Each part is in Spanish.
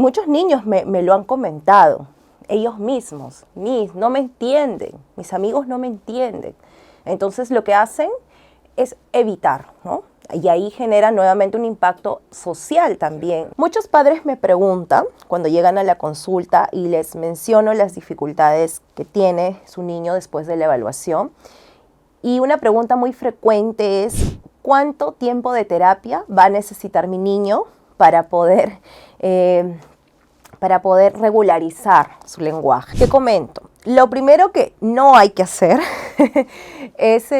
muchos niños me lo han comentado, ellos mismos, no me entienden, mis amigos no me entienden. Entonces lo que hacen es evitar, ¿no? Y ahí genera nuevamente un impacto social también. Muchos padres me preguntan cuando llegan a la consulta y les menciono las dificultades que tiene su niño después de la evaluación. Y una pregunta muy frecuente es, ¿cuánto tiempo de terapia va a necesitar mi niño para poder regularizar su lenguaje? Te comento, lo primero que no hay que hacer es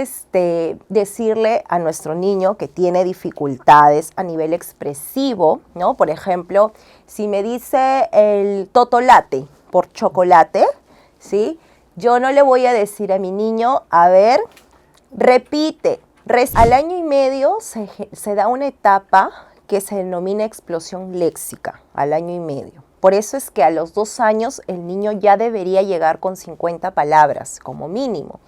decirle a nuestro niño que tiene dificultades a nivel expresivo, ¿no? Por ejemplo, si me dice el totolate por chocolate, ¿sí? Yo no le voy a decir a mi niño, a ver, repite. Al año y medio se da una etapa que se denomina explosión léxica, al año y medio. Por eso es que a los 2 años el niño ya debería llegar con 50 palabras, como mínimo.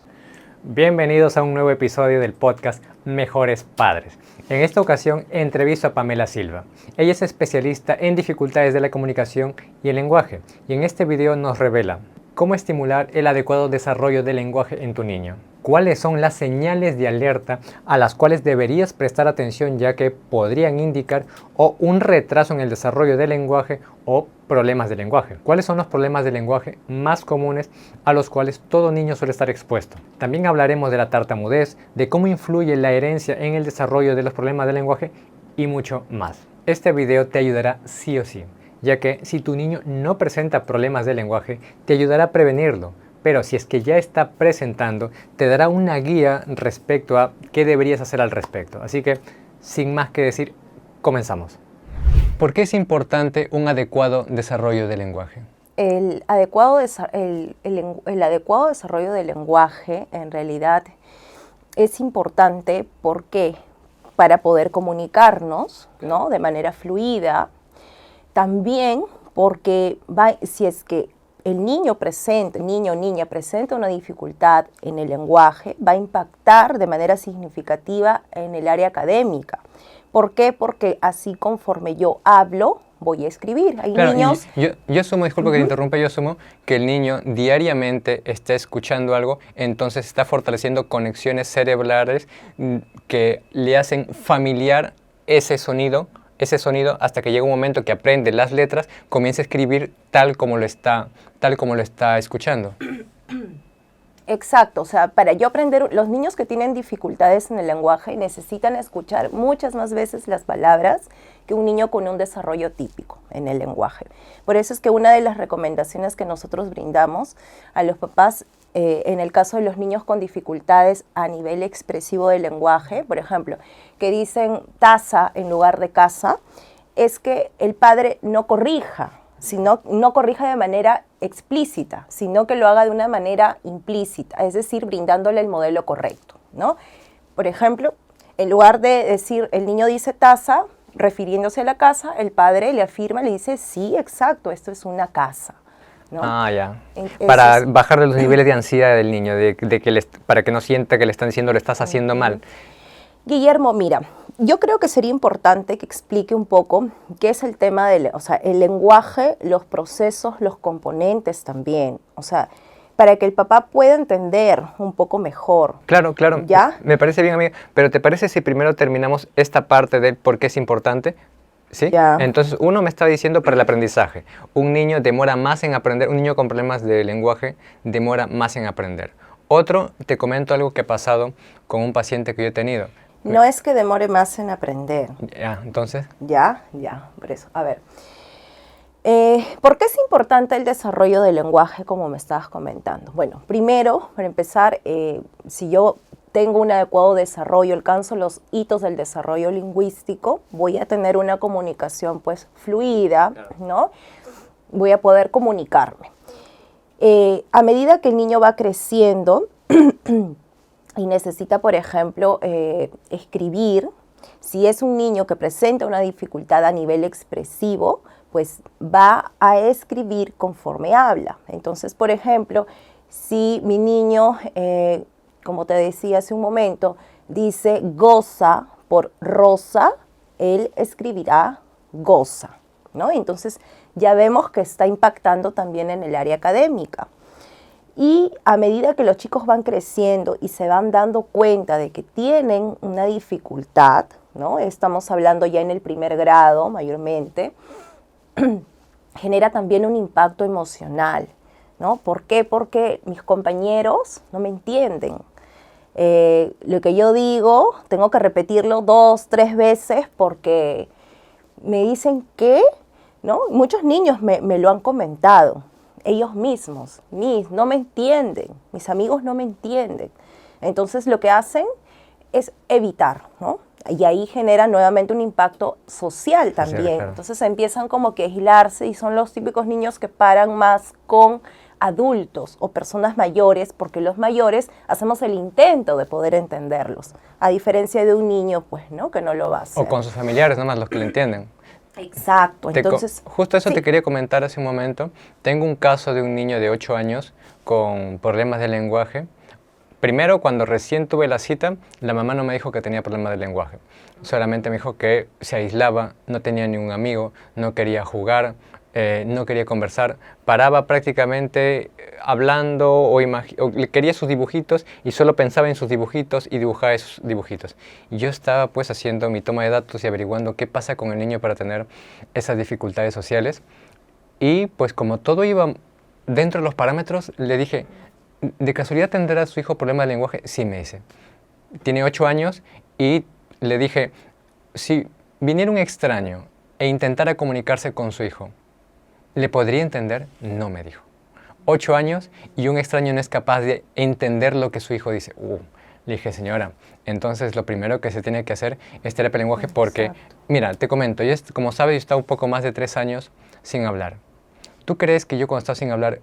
Bienvenidos a un nuevo episodio del podcast Mejores Padres. En esta ocasión entrevisto a Pamela Silva. Ella es especialista en dificultades de la comunicación y el lenguaje, y en este video nos revela cómo estimular el adecuado desarrollo del lenguaje en tu niño. ¿Cuáles son las señales de alerta a las cuales deberías prestar atención, ya que podrían indicar o un retraso en el desarrollo del lenguaje o problemas de lenguaje? ¿Cuáles son los problemas de lenguaje más comunes a los cuales todo niño suele estar expuesto? También hablaremos de la tartamudez, de cómo influye la herencia en el desarrollo de los problemas de lenguaje y mucho más. Este video te ayudará sí o sí, ya que si tu niño no presenta problemas de lenguaje, te ayudará a prevenirlo. Pero si es que ya está presentando, te dará una guía respecto a qué deberías hacer al respecto. Así que, sin más que decir, comenzamos. ¿Por qué es importante un adecuado desarrollo del lenguaje? El adecuado desarrollo del lenguaje, en realidad, es importante porque para poder comunicarnos, ¿no?, de manera fluida. También porque si es que el niño o niña presenta una dificultad en el lenguaje, va a impactar de manera significativa en el área académica. ¿Por qué? Porque así conforme yo hablo, voy a escribir. Hay niños... Yo asumo, disculpa que te interrumpa, yo asumo que el niño diariamente está escuchando algo, entonces está fortaleciendo conexiones cerebrales que le hacen familiar ese sonido hasta que llega un momento que aprende las letras, comienza a escribir tal como lo está escuchando. Exacto, o sea, para yo aprender, los niños que tienen dificultades en el lenguaje necesitan escuchar muchas más veces las palabras que un niño con un desarrollo típico en el lenguaje. Por eso es que una de las recomendaciones que nosotros brindamos a los papás en el caso de los niños con dificultades a nivel expresivo del lenguaje, por ejemplo, que dicen taza en lugar de casa, es que el padre no corrija de manera explícita, sino que lo haga de una manera implícita, es decir, brindándole el modelo correcto, ¿no? Por ejemplo, en lugar de decir, el niño dice taza, refiriéndose a la casa, el padre le afirma, le dice, sí, exacto, esto es una casa, ¿no? Ya. Para bajarle los niveles de ansiedad del niño, para que no sienta que le están diciendo lo estás haciendo mal. Guillermo, mira, yo creo que sería importante que explique un poco qué es el tema del, el lenguaje, los procesos, los componentes también, para que el papá pueda entender un poco mejor. Claro, ¿Ya? Me parece bien, amiga, pero ¿te parece si primero terminamos esta parte de por qué es importante? ¿Sí? Ya. Entonces, uno me está diciendo para el aprendizaje. Un niño demora más en aprender, un niño con problemas de lenguaje demora más en aprender. Otro, te comento algo que ha pasado con un paciente que yo he tenido. No es que demore más en aprender. Ya, entonces. Ya, por eso. A ver, ¿por qué es importante el desarrollo del lenguaje, como me estabas comentando? Bueno, primero, para empezar, si yo tengo un adecuado desarrollo, alcanzo los hitos del desarrollo lingüístico, voy a tener una comunicación pues fluida, ¿no? Voy a poder comunicarme. A medida que el niño va creciendo y necesita, por ejemplo, escribir, si es un niño que presenta una dificultad a nivel expresivo, pues va a escribir conforme habla. Entonces, por ejemplo, si mi niño, como te decía hace un momento, dice goza por rosa, él escribirá goza, ¿no? Entonces, ya vemos que está impactando también en el área académica. Y a medida que los chicos van creciendo y se van dando cuenta de que tienen una dificultad, ¿no? Estamos hablando ya en el primer grado mayormente, genera también un impacto emocional, ¿no? ¿Por qué? Porque mis compañeros no me entienden. Lo que yo digo, tengo que repetirlo 2, 3 veces porque me dicen que, ¿no? Muchos niños me lo han comentado. Ellos mismos, no me entienden, mis amigos no me entienden. Entonces lo que hacen es evitar, ¿no? Y ahí genera nuevamente un impacto social también. Sí, claro. Entonces empiezan como que a aislarse y son los típicos niños que paran más con adultos o personas mayores, porque los mayores hacemos el intento de poder entenderlos, a diferencia de un niño, pues, ¿no? Que no lo va a hacer. O con sus familiares, nomás los que lo entienden. Exacto, entonces... Justo eso sí. te quería comentar hace un momento. Tengo un caso de un niño de 8 años con problemas de lenguaje. Primero, cuando recién tuve la cita, la mamá no me dijo que tenía problemas de lenguaje. Solamente me dijo que se aislaba, no tenía ningún amigo, no quería jugar, no quería conversar. Paraba prácticamente hablando o quería sus dibujitos y solo pensaba en sus dibujitos y dibujaba esos dibujitos. Y yo estaba pues haciendo mi toma de datos y averiguando qué pasa con el niño para tener esas dificultades sociales. Y pues como todo iba dentro de los parámetros, le dije, ¿de casualidad tendrá su hijo problema de lenguaje? Sí, me dice. Tiene 8 años y le dije, si viniera un extraño e intentara comunicarse con su hijo, ¿le podría entender? No, me dijo. 8 años y un extraño no es capaz de entender lo que su hijo dice. Le dije, señora, entonces lo primero que se tiene que hacer es terapia de lenguaje porque, Exacto. mira, te comento, como sabes, yo estaba un poco más de 3 años sin hablar. ¿Tú crees que yo cuando estaba sin hablar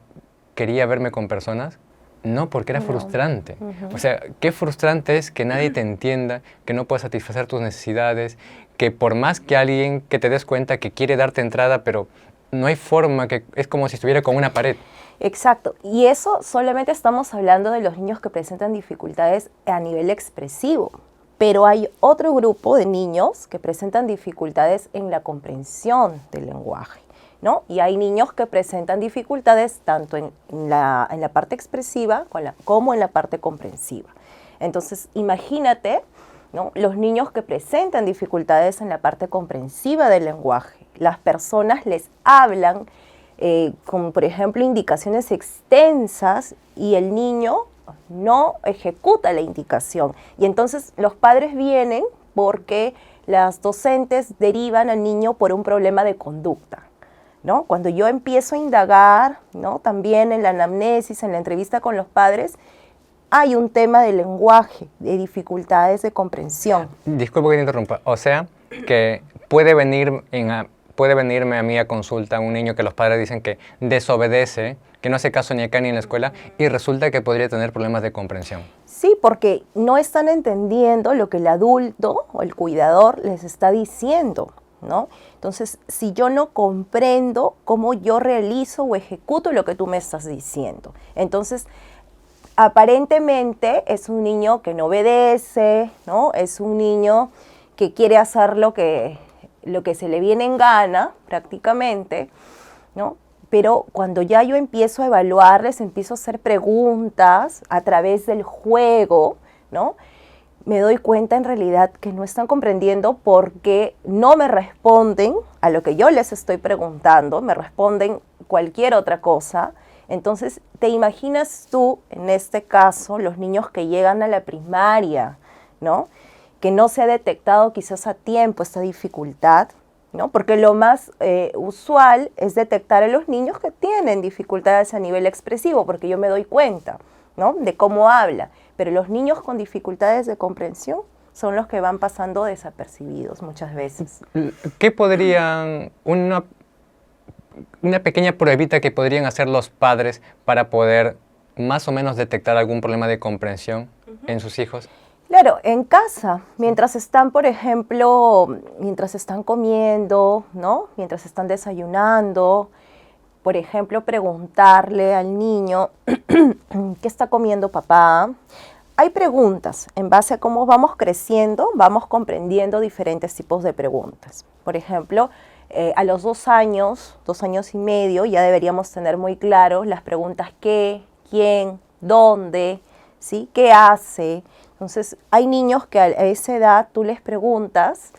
quería verme con personas? No, porque era frustrante. O sea, qué frustrante es que nadie te entienda, que no puedas satisfacer tus necesidades, que por más que alguien que te des cuenta que quiere darte entrada, pero no hay forma, que es como si estuviera con una pared. Exacto, y eso solamente estamos hablando de los niños que presentan dificultades a nivel expresivo, pero hay otro grupo de niños que presentan dificultades en la comprensión del lenguaje, ¿no? Y hay niños que presentan dificultades tanto en la parte expresiva como en la parte comprensiva. Entonces, imagínate, ¿no? Los niños que presentan dificultades en la parte comprensiva del lenguaje, las personas les hablan con, por ejemplo, indicaciones extensas y el niño no ejecuta la indicación. Y entonces los padres vienen porque las docentes derivan al niño por un problema de conducta, ¿no? Cuando yo empiezo a indagar, ¿no? También en la anamnesis, en la entrevista con los padres, hay un tema de lenguaje, de dificultades de comprensión. Disculpa que te interrumpa. O sea, que puede venirme a mí a consulta un niño que los padres dicen que desobedece, que no hace caso ni acá ni en la escuela, y resulta que podría tener problemas de comprensión. Sí, porque no están entendiendo lo que el adulto o el cuidador les está diciendo, ¿no? Entonces, si yo no comprendo cómo yo realizo o ejecuto lo que tú me estás diciendo, entonces aparentemente es un niño que no obedece, ¿no? Es un niño que quiere hacer lo que se le viene en gana, prácticamente, ¿no? Pero cuando ya yo empiezo a evaluarles, empiezo a hacer preguntas a través del juego, ¿no? Me doy cuenta en realidad que no están comprendiendo porque no me responden a lo que yo les estoy preguntando, me responden cualquier otra cosa. Entonces, ¿te imaginas tú, en este caso, los niños que llegan a la primaria, ¿no? Que no se ha detectado quizás a tiempo esta dificultad, ¿no? Porque lo más usual es detectar a los niños que tienen dificultades a nivel expresivo, porque yo me doy cuenta, ¿no? De cómo habla. Pero los niños con dificultades de comprensión son los que van pasando desapercibidos muchas veces. ¿Qué podrían, una pequeña pruebita que podrían hacer los padres para poder más o menos detectar algún problema de comprensión en sus hijos? Claro, en casa, mientras están, por ejemplo, mientras están comiendo, ¿no? Mientras están desayunando, por ejemplo, preguntarle al niño, ¿qué está comiendo papá? Hay preguntas, en base a cómo vamos creciendo, vamos comprendiendo diferentes tipos de preguntas. Por ejemplo, A los 2 años y medio, ya deberíamos tener muy claros las preguntas qué, quién, dónde, ¿sí? ¿Qué hace? Entonces, hay niños que a esa edad tú les preguntas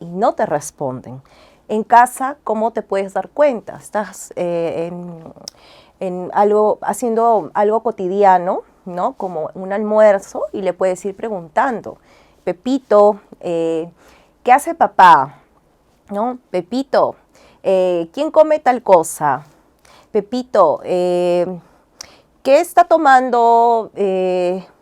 y no te responden. En casa, ¿cómo te puedes dar cuenta? Estás haciendo algo cotidiano, ¿no? Como un almuerzo, y le puedes ir preguntando, Pepito, ¿qué hace papá? ¿No? Pepito, ¿quién come tal cosa? Pepito, ¿qué está tomando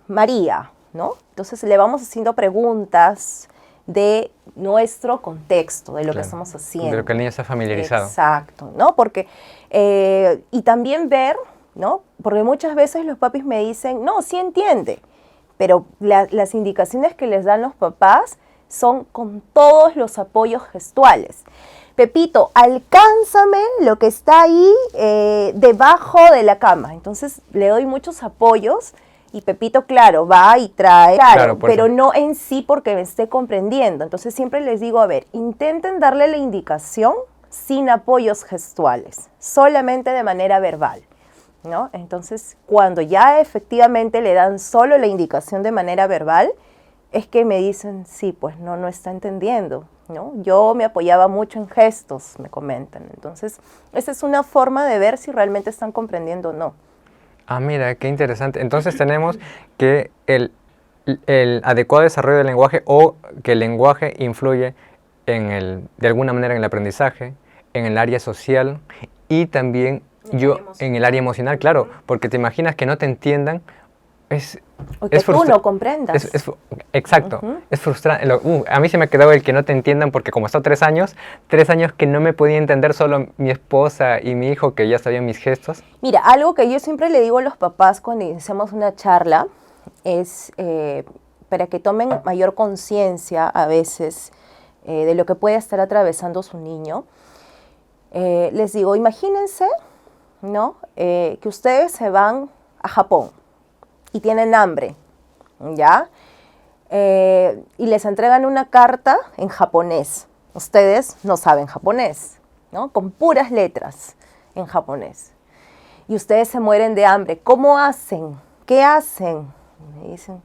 María? ¿No? Entonces le vamos haciendo preguntas de nuestro contexto, de lo que estamos haciendo. De lo que el niño está familiarizado. Exacto, ¿no? Porque, y también ver, ¿no? Porque muchas veces los papis me dicen, no, sí entiende, pero las indicaciones que les dan los papás son con todos los apoyos gestuales. Pepito, alcánzame lo que está ahí debajo de la cama. Entonces le doy muchos apoyos y Pepito, claro, va y trae, claro, pero no en sí porque me esté comprendiendo. Entonces siempre les digo, a ver, intenten darle la indicación sin apoyos gestuales, solamente de manera verbal, ¿no? Entonces, cuando ya efectivamente le dan solo la indicación de manera verbal, es que me dicen, sí, pues no está entendiendo, ¿no? Yo me apoyaba mucho en gestos, me comentan. Entonces, esa es una forma de ver si realmente están comprendiendo o no. Ah, mira, qué interesante. Entonces tenemos que el adecuado desarrollo del lenguaje o que el lenguaje influye de alguna manera en el aprendizaje, en el área social y también en el área emocional, claro, porque te imaginas que no te entiendan. O que tú no comprendas. Exacto, es frustrante. A mí se me quedó el que no te entiendan porque como he estado 3 años que no me podía entender solo mi esposa y mi hijo que ya sabían mis gestos. Mira, algo que yo siempre le digo a los papás cuando iniciamos una charla es para que tomen mayor conciencia a veces de lo que puede estar atravesando su niño. Les digo, imagínense, ¿no? Que ustedes se van a Japón y tienen hambre, ¿ya? Y les entregan una carta en japonés. Ustedes no saben japonés, ¿no? Con puras letras en japonés. Y ustedes se mueren de hambre. ¿Cómo hacen? ¿Qué hacen? Me dicen,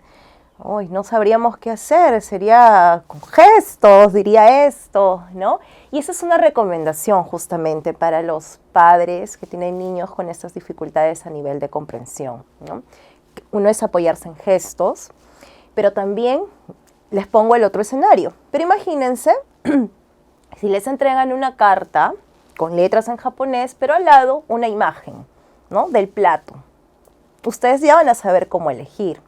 hoy no sabríamos qué hacer, sería con gestos, diría esto, ¿no? Y esa es una recomendación justamente para los padres que tienen niños con estas dificultades a nivel de comprensión, ¿no? Uno es apoyarse en gestos, pero también les pongo el otro escenario. Pero imagínense si les entregan una carta con letras en japonés, pero al lado una imagen, ¿no? Del plato. Ustedes ya van a saber cómo elegir.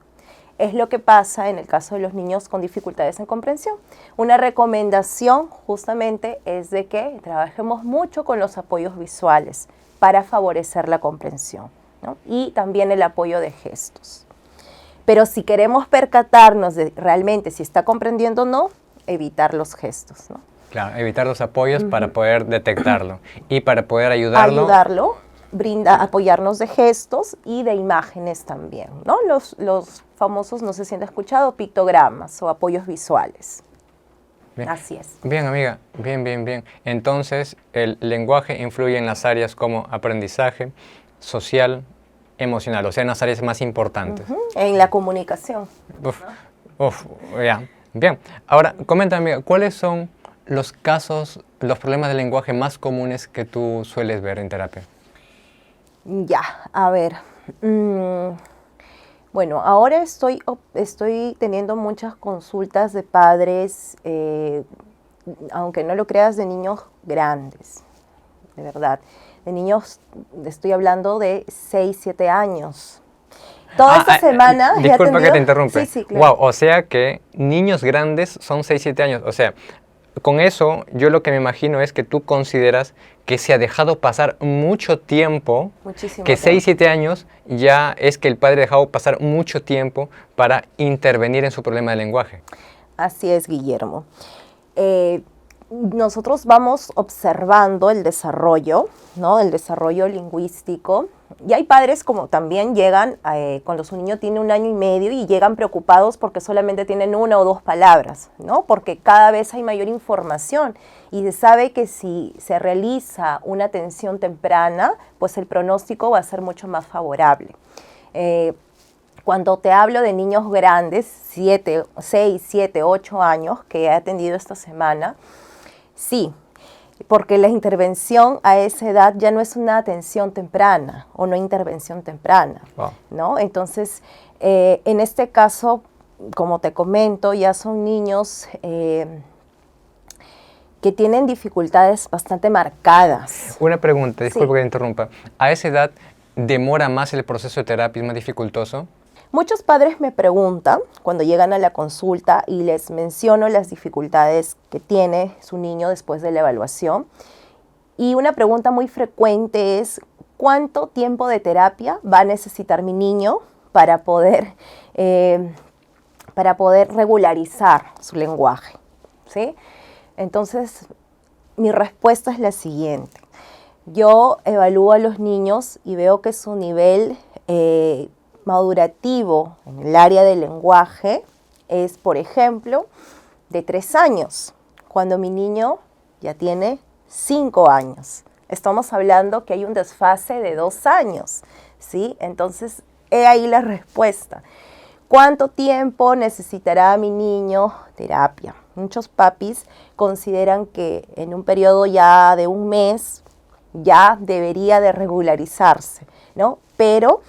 Es lo que pasa en el caso de los niños con dificultades en comprensión. Una recomendación justamente es de que trabajemos mucho con los apoyos visuales para favorecer la comprensión, ¿no? Y también el apoyo de gestos. Pero si queremos percatarnos de realmente si está comprendiendo o no, evitar los gestos, ¿no? Claro, evitar los apoyos para poder detectarlo y para poder ayudarlo. Apoyarnos de gestos y de imágenes también, ¿no? Los famosos, no sé si han escuchado, pictogramas o apoyos visuales. Bien. Así es. Bien, amiga, bien. Entonces, el lenguaje influye en las áreas como aprendizaje, social, emocional, o sea, en las áreas más importantes. En la comunicación. Ya. Bien. Ahora, coméntame, amiga, ¿cuáles son los problemas de lenguaje más comunes que tú sueles ver en terapia? Ya, a ver. Bueno, ahora estoy teniendo muchas consultas de padres, aunque no lo creas, de niños grandes, de verdad. De niños, estoy hablando de 6, 7 años. Toda esta semana... Disculpa que te interrumpe. Sí, claro. Wow, o sea que niños grandes son 6, 7 años. O sea, con eso yo lo que me imagino es que tú consideras que se ha dejado pasar mucho tiempo. Muchísimo que tiempo. 6, 7 años ya es que el padre ha dejado pasar mucho tiempo para intervenir en su problema de lenguaje. Así es, Guillermo. nosotros vamos observando el desarrollo, ¿no? El desarrollo lingüístico. Y hay padres como también llegan, cuando su niño tiene 1 año y medio y llegan preocupados porque solamente tienen 1 o 2 palabras, ¿no? Porque cada vez hay mayor información y se sabe que si se realiza una atención temprana, pues el pronóstico va a ser mucho más favorable. Cuando te hablo de niños grandes, 6, 7, 8 años que he atendido esta semana, sí, porque la intervención a esa edad ya no es una atención temprana o no intervención temprana, Wow. ¿no? Entonces, en este caso, como te comento, ya son niños que tienen dificultades bastante marcadas. Una pregunta, disculpe Sí. que te interrumpa. ¿A esa edad demora más el proceso de terapia, es más dificultoso? Muchos padres me preguntan cuando llegan a la consulta y les menciono las dificultades que tiene su niño después de la evaluación. Y una pregunta muy frecuente es, ¿cuánto tiempo de terapia va a necesitar mi niño para poder regularizar su lenguaje? ¿Sí? Entonces, mi respuesta es la siguiente. Yo evalúo a los niños y veo que su nivel madurativo en el área del lenguaje es, por ejemplo, de 3 años, cuando mi niño ya tiene 5 años. Estamos hablando que hay un desfase de 2 años, ¿sí? Entonces, he ahí la respuesta. ¿Cuánto tiempo necesitará mi niño terapia? Muchos papis consideran que en un periodo ya de 1 mes ya debería de regularizarse, ¿no? Pero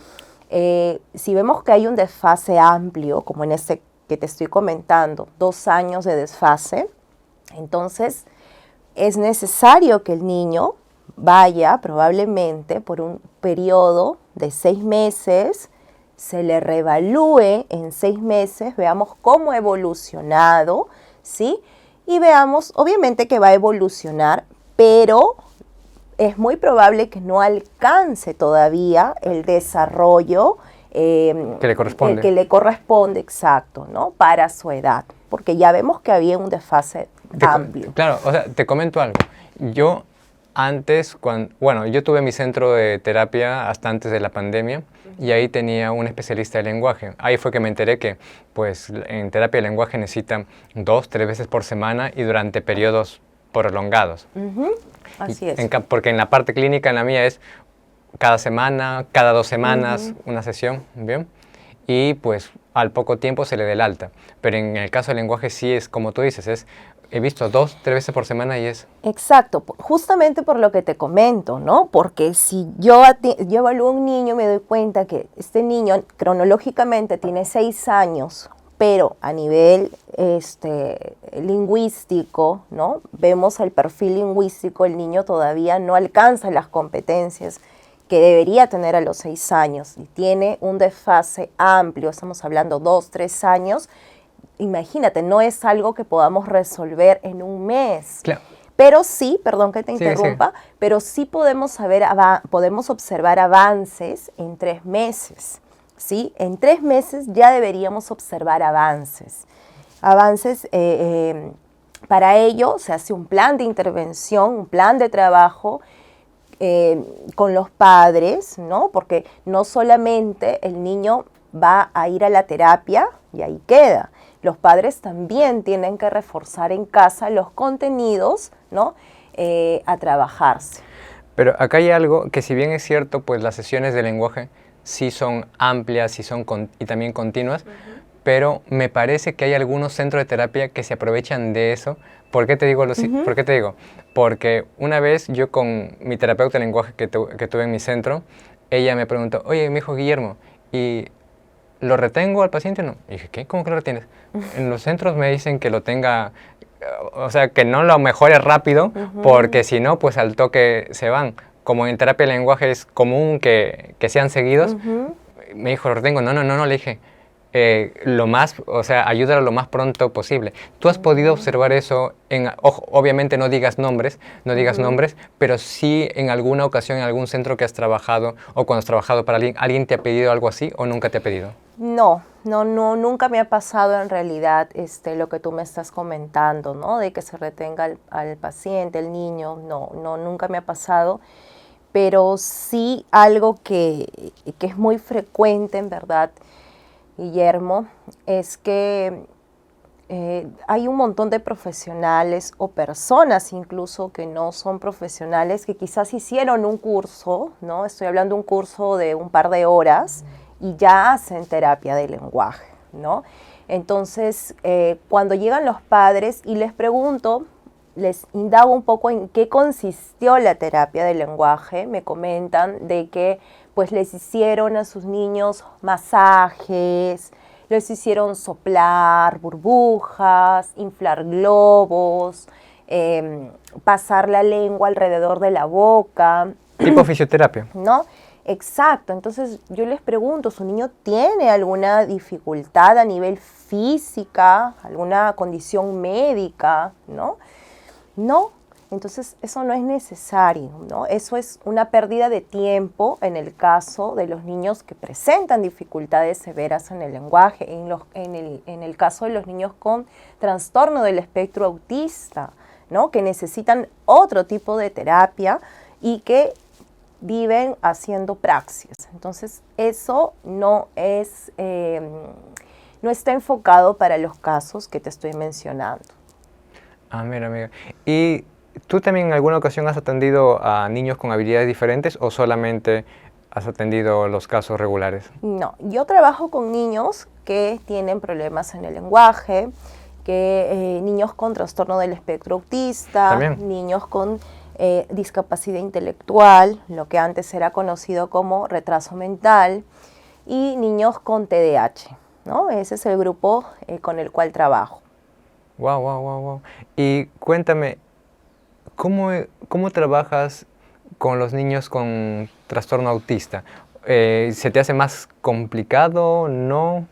si vemos que hay un desfase amplio, como en este que te estoy comentando, 2 años de desfase, entonces es necesario que el niño vaya probablemente por un periodo de 6 meses, se le reevalúe en 6 meses, veamos cómo ha evolucionado, ¿sí? Y veamos, obviamente que va a evolucionar, pero es muy probable que no alcance todavía el desarrollo Que le corresponde. que le corresponde, exacto, ¿no? Para su edad, porque ya vemos que había un desfase amplio. Claro, o sea, te comento algo. Yo antes, bueno, yo tuve mi centro de terapia hasta antes de la pandemia y ahí tenía un especialista de lenguaje. Ahí fue que me enteré que, pues, en terapia de lenguaje necesitan 2, 3 veces por semana y durante periodos prolongados. Así es. Porque en la parte clínica, en la mía, es cada semana, cada 2 semanas, una sesión, ¿bien? Y pues al poco tiempo se le dé el alta. Pero en el caso del lenguaje sí es como tú dices, he visto 2, 3 veces por semana y es... Exacto, justamente por lo que te comento, ¿no? Porque si yo evalúo a un niño, me doy cuenta que este niño cronológicamente tiene 6 años, pero a nivel lingüístico, ¿no? Vemos el perfil lingüístico, el niño todavía no alcanza las competencias que debería tener a los 6 años y tiene un desfase amplio, estamos hablando 2, 3 años, imagínate, no es algo que podamos resolver en 1 mes. Claro. Pero sí, perdón que te interrumpa, sí. pero sí podemos observar avances en 3 meses. ¿Sí? En 3 meses ya deberíamos observar avances. Para ello se hace un plan de intervención, un plan de trabajo con los padres, ¿no? Porque no solamente el niño va a ir a la terapia y ahí queda. Los padres también tienen que reforzar en casa los contenidos, ¿no? A trabajarse. Pero acá hay algo que, si bien es cierto, pues las sesiones de lenguaje sí son amplias y también continuas, pero me parece que hay algunos centros de terapia que se aprovechan de eso. ¿Por qué te digo? ¿Por qué te digo? Porque una vez yo con mi terapeuta de lenguaje que tuve en mi centro, ella me preguntó, oye, mi hijo Guillermo, ¿y lo retengo al paciente o no? Y dije, ¿qué? ¿Cómo que lo retienes? En los centros me dicen que lo tenga, o sea, que no lo mejore rápido, porque si no, pues al toque se van. Como en terapia de lenguaje es común que sean seguidos, me dijo, lo retengo. No, le dije, ayúdalo lo más pronto posible. ¿Tú has podido observar eso obviamente no digas nombres, pero sí en alguna ocasión, en algún centro que has trabajado o cuando has trabajado para alguien te ha pedido algo así o nunca te ha pedido? No, nunca me ha pasado en realidad lo que tú me estás comentando, ¿no? De que se retenga al paciente, el niño, nunca me ha pasado. Pero sí algo que es muy frecuente, en verdad, Guillermo, es que hay un montón de profesionales o personas incluso que no son profesionales que quizás hicieron un curso, ¿no? Estoy hablando de un curso de un par de horas y ya hacen terapia de lenguaje, ¿no? Entonces, cuando llegan los padres y les pregunto, les indago un poco en qué consistió la terapia del lenguaje, me comentan de que pues les hicieron a sus niños masajes, les hicieron soplar burbujas, inflar globos, pasar la lengua alrededor de la boca. ¿Tipo fisioterapia? ¿No? Exacto. Entonces yo les pregunto, ¿su niño tiene alguna dificultad a nivel física, alguna condición médica? ¿No? No. Entonces eso no es necesario, ¿no? Eso es una pérdida de tiempo en el caso de los niños que presentan dificultades severas en el lenguaje, en el caso de los niños con trastorno del espectro autista, ¿no? Que necesitan otro tipo de terapia y que viven haciendo praxis. Entonces eso no está enfocado para los casos que te estoy mencionando. Ah, mira, amiga. ¿Y tú también en alguna ocasión has atendido a niños con habilidades diferentes o solamente has atendido los casos regulares? No, yo trabajo con niños que tienen problemas en el lenguaje, niños con trastorno del espectro autista, ¿también? Niños con discapacidad intelectual, lo que antes era conocido como retraso mental, y niños con TDAH, ¿no? Ese es el grupo con el cual trabajo. Wow. Y cuéntame, ¿cómo trabajas con los niños con trastorno autista? ¿Se te hace más complicado? ¿No?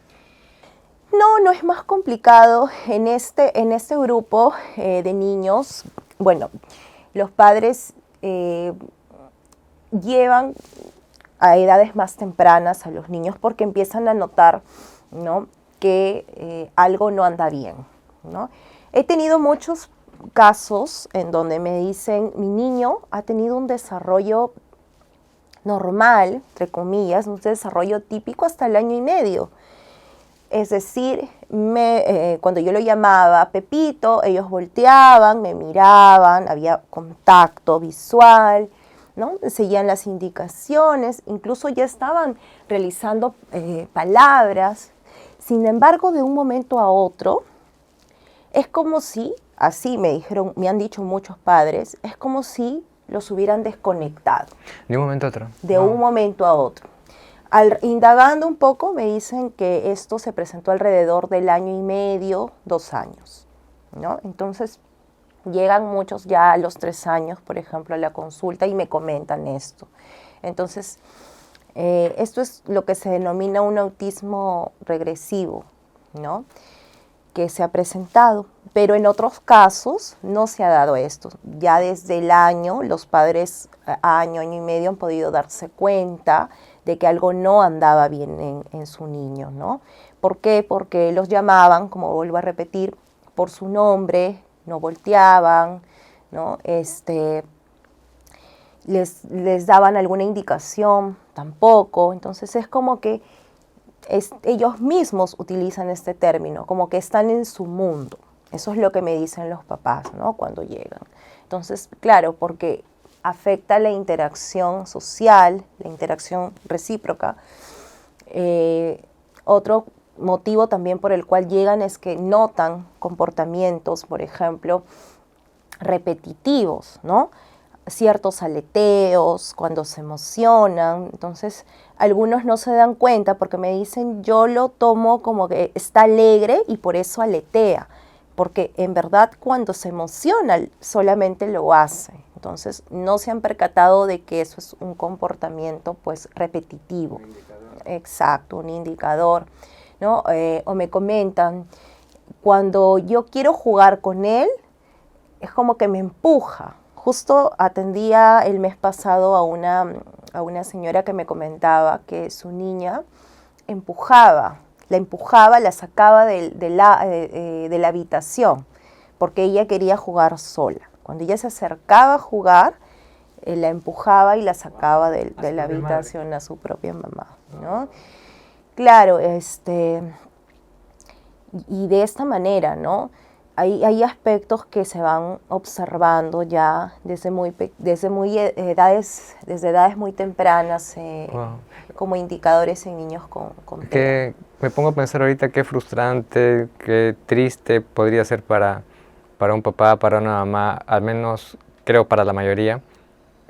No es más complicado. En este grupo de niños, bueno, los padres llevan a edades más tempranas a los niños porque empiezan a notar, ¿no?, que algo no anda bien, ¿no? He tenido muchos casos en donde me dicen, mi niño ha tenido un desarrollo normal, entre comillas, un desarrollo típico hasta el 1.5 años. Es decir, cuando yo lo llamaba Pepito, ellos volteaban, me miraban, había contacto visual, ¿no? Seguían las indicaciones, incluso ya estaban realizando palabras. Sin embargo, de un momento a otro, es como si, así me han dicho muchos padres, es como si los hubieran desconectado. ¿De un momento a otro? De un momento a otro. Indagando un poco, me dicen que esto se presentó alrededor del 1.5 años, 2 años, ¿no? Entonces, llegan muchos ya a los 3 años, por ejemplo, a la consulta y me comentan esto. Entonces, esto es lo que se denomina un autismo regresivo, ¿no?, que se ha presentado, pero en otros casos no se ha dado esto. Ya desde el año, los padres a 1.5 años han podido darse cuenta de que algo no andaba bien en su niño, ¿no? ¿Por qué? Porque los llamaban, como vuelvo a repetir, por su nombre, no volteaban, ¿no? Les daban alguna indicación, tampoco. Entonces es como que ellos mismos utilizan este término, como que están en su mundo. Eso es lo que me dicen los papás, ¿no?, cuando llegan. Entonces, claro, porque afecta la interacción social, la interacción recíproca. Otro motivo también por el cual llegan es que notan comportamientos, por ejemplo, repetitivos, ¿no?, ciertos aleteos, cuando se emocionan. Entonces, algunos no se dan cuenta porque me dicen, yo lo tomo como que está alegre y por eso aletea, porque en verdad cuando se emociona solamente lo hace. Entonces, no se han percatado de que eso es un comportamiento pues repetitivo. Un indicador. Exacto, un indicador. ¿no? O me comentan, cuando yo quiero jugar con él, es como que me empuja. Justo atendía el mes pasado a una señora que me comentaba que su niña la empujaba, la sacaba de la habitación, porque ella quería jugar sola. Cuando ella se acercaba a jugar, la empujaba y la sacaba de la habitación a su propia mamá, ¿no? Claro, y de esta manera, ¿no? Hay aspectos que se van observando ya desde edades muy tempranas, Wow. como indicadores en niños con Que me pongo a pensar ahorita qué frustrante, qué triste podría ser para un papá, para una mamá, al menos creo para la mayoría,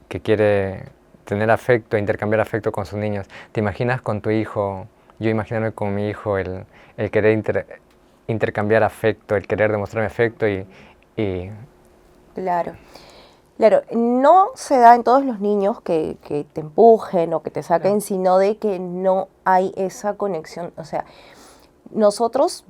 que quiere tener afecto, intercambiar afecto con sus niños. ¿Te imaginas con tu hijo, yo imaginarme con mi hijo, el querer intercambiar afecto, el querer demostrarme afecto y Claro. Claro, no se da en todos los niños que te empujen o que te saquen, Claro. sino de que no hay esa conexión. O sea, nosotros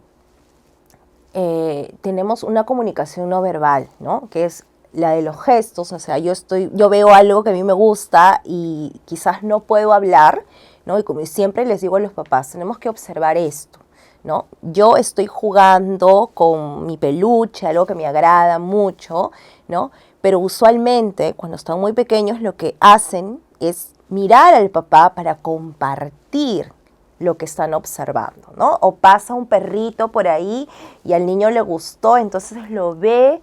tenemos una comunicación no verbal, ¿no? Que es la de los gestos. O sea, yo veo algo que a mí me gusta y quizás no puedo hablar, ¿no? Y como siempre les digo a los papás, tenemos que observar esto, ¿no? Yo estoy jugando con mi peluche, algo que me agrada mucho, ¿no? Pero usualmente, cuando están muy pequeños, lo que hacen es mirar al papá para compartir lo que están observando, ¿no? O pasa un perrito por ahí y al niño le gustó, entonces lo ve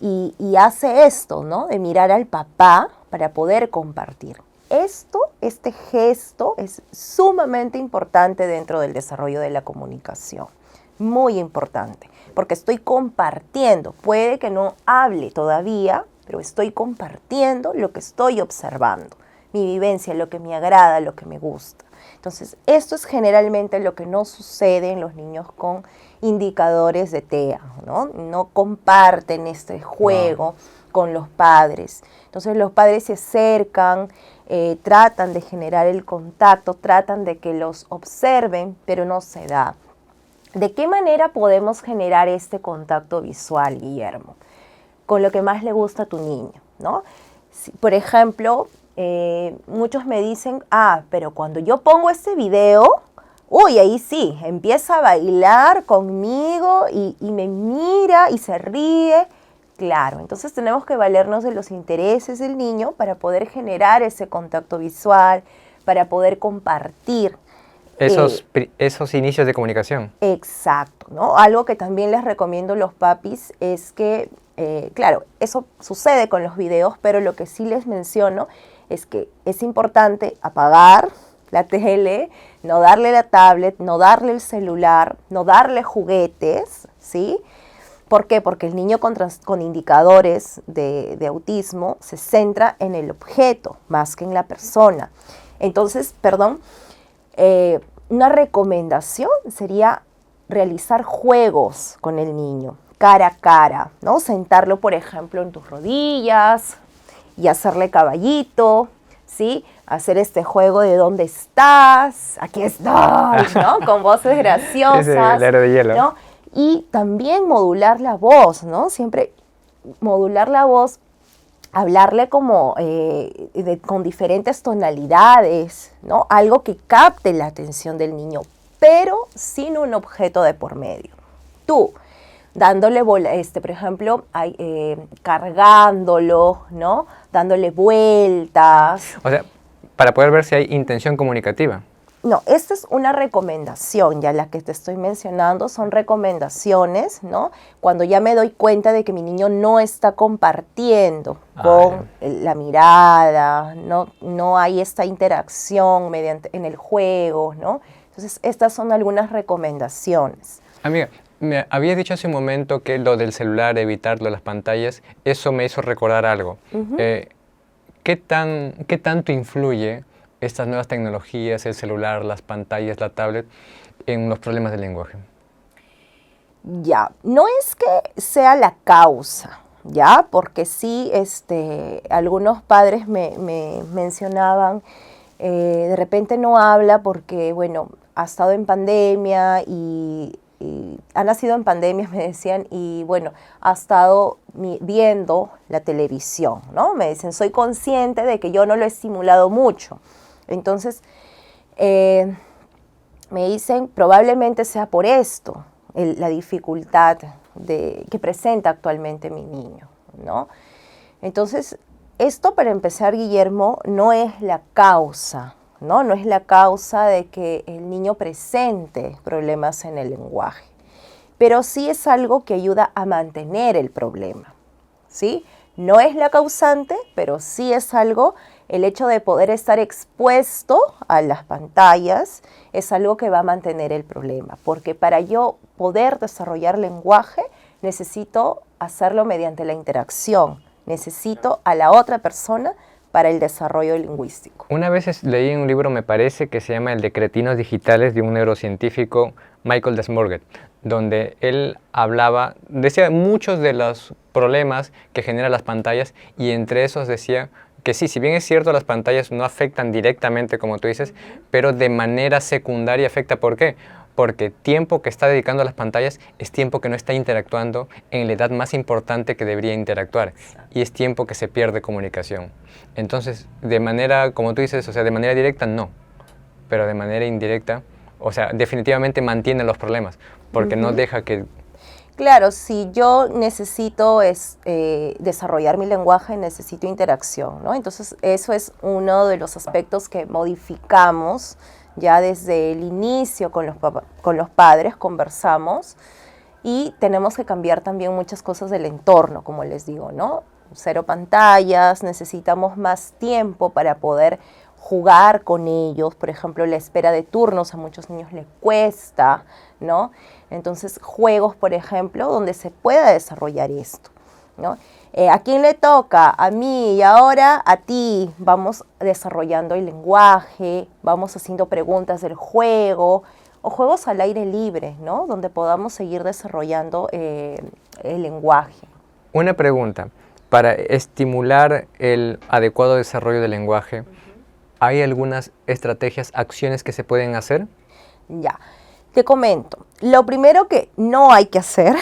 y hace esto, ¿no? De mirar al papá para poder compartir. Este gesto es sumamente importante dentro del desarrollo de la comunicación. Muy importante, porque estoy compartiendo. Puede que no hable todavía, pero estoy compartiendo lo que estoy observando, mi vivencia, lo que me agrada, lo que me gusta. Entonces, esto es generalmente lo que no sucede en los niños con indicadores de TEA, ¿no? No comparten este juego con los padres. Entonces, los padres se acercan, tratan de generar el contacto, tratan de que los observen, pero no se da. ¿De qué manera podemos generar este contacto visual, Guillermo? Con lo que más le gusta a tu niño, ¿no? Por ejemplo, muchos me dicen, pero cuando yo pongo este video, uy, ahí sí, empieza a bailar conmigo y me mira y se ríe. Claro, entonces tenemos que valernos de los intereses del niño para poder generar ese contacto visual, para poder compartir. Esos inicios de comunicación. Exacto, ¿no? Algo que también les recomiendo a los papis es que, claro, eso sucede con los videos, pero lo que sí les menciono es que es importante apagar la tele, no darle la tablet, no darle el celular, no darle juguetes, ¿sí? ¿Por qué? Porque el niño con indicadores de autismo se centra en el objeto más que en la persona. Entonces, una recomendación sería realizar juegos con el niño, cara a cara, ¿no? Sentarlo, por ejemplo, en tus rodillas y hacerle caballito, ¿sí? Hacer este juego de ¿dónde estás? Aquí estoy, ¿no? Con voces graciosas, el héroe de hielo, ¿no? Y también modular la voz, ¿no? Siempre modular la voz, hablarle como con diferentes tonalidades, ¿no? Algo que capte la atención del niño, pero sin un objeto de por medio. Tú, dándole, por ejemplo, cargándolo, ¿no? Dándole vueltas. O sea, para poder ver si hay intención comunicativa. No, esta es una recomendación, ya la que te estoy mencionando son recomendaciones, ¿no? Cuando ya me doy cuenta de que mi niño no está compartiendo con la mirada, no hay esta interacción en el juego, ¿no? Entonces, estas son algunas recomendaciones. Amiga, me habías dicho hace un momento que lo del celular, evitarlo, las pantallas, eso me hizo recordar algo. Uh-huh. ¿Qué tanto influye estas nuevas tecnologías, el celular, las pantallas, la tablet, en los problemas del lenguaje? Ya, no es que sea la causa, ¿ya? Porque sí, algunos padres me mencionaban, de repente no habla porque, bueno, ha estado en pandemia y ha nacido en pandemia, me decían, y bueno, ha estado viendo la televisión, ¿no? Me dicen, soy consciente de que yo no lo he estimulado mucho. Entonces, me dicen, probablemente sea por esto, la dificultad que presenta actualmente mi niño, ¿no? Entonces, esto para empezar, Guillermo, no es la causa, ¿no? No es la causa de que el niño presente problemas en el lenguaje, pero sí es algo que ayuda a mantener el problema, ¿sí? No es la causante, pero sí es algo, el hecho de poder estar expuesto a las pantallas es algo que va a mantener el problema, porque para yo poder desarrollar lenguaje necesito hacerlo mediante la interacción, necesito a la otra persona para el desarrollo lingüístico. Una vez leí un libro, me parece, que se llama El de cretinos digitales, de un neurocientífico, Michael Desmorget, donde él decía muchos de los problemas que generan las pantallas, y entre esos decía que sí, si bien es cierto, las pantallas no afectan directamente, como tú dices, pero de manera secundaria afecta. ¿Por qué? Porque tiempo que está dedicando a las pantallas es tiempo que no está interactuando en la edad más importante que debería interactuar, y es tiempo que se pierde comunicación. Entonces, de manera, como tú dices, o sea, de manera directa no, pero de manera indirecta, o sea, definitivamente mantiene los problemas, porque no deja que... Claro, si yo necesito desarrollar mi lenguaje, necesito interacción, ¿no? Entonces, eso es uno de los aspectos que modificamos ya desde el inicio con los padres, conversamos, y tenemos que cambiar también muchas cosas del entorno, como les digo, ¿no? 0 pantallas, necesitamos más tiempo para poder jugar con ellos. Por ejemplo, la espera de turnos a muchos niños les cuesta, ¿no? Entonces, juegos, por ejemplo, donde se pueda desarrollar esto, ¿no? ¿A quién le toca? A mí, y ahora a ti. Vamos desarrollando el lenguaje, vamos haciendo preguntas del juego, o juegos al aire libre, ¿no? Donde podamos seguir desarrollando el lenguaje. Una pregunta, para estimular el adecuado desarrollo del lenguaje, ¿hay algunas estrategias, acciones que se pueden hacer? Ya. Te comento, lo primero que no hay que hacer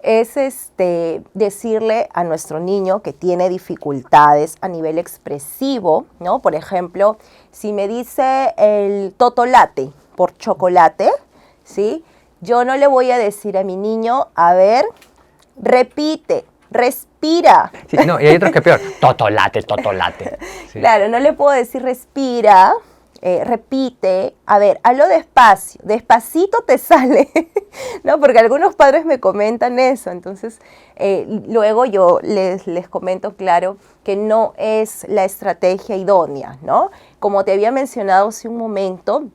es decirle a nuestro niño que tiene dificultades a nivel expresivo, ¿no? Por ejemplo, si me dice el totolate por chocolate, ¿sí? Yo no le voy a decir a mi niño, a ver, repite, respira. Sí, no, y hay otros que peor, totolate, totolate. Sí. Claro, no le puedo decir respira, repite, a ver, hazlo despacio, despacito te sale, ¿no? Porque algunos padres me comentan eso, entonces luego yo les comento, claro, que no es la estrategia idónea, ¿no? Como te había mencionado hace un momento,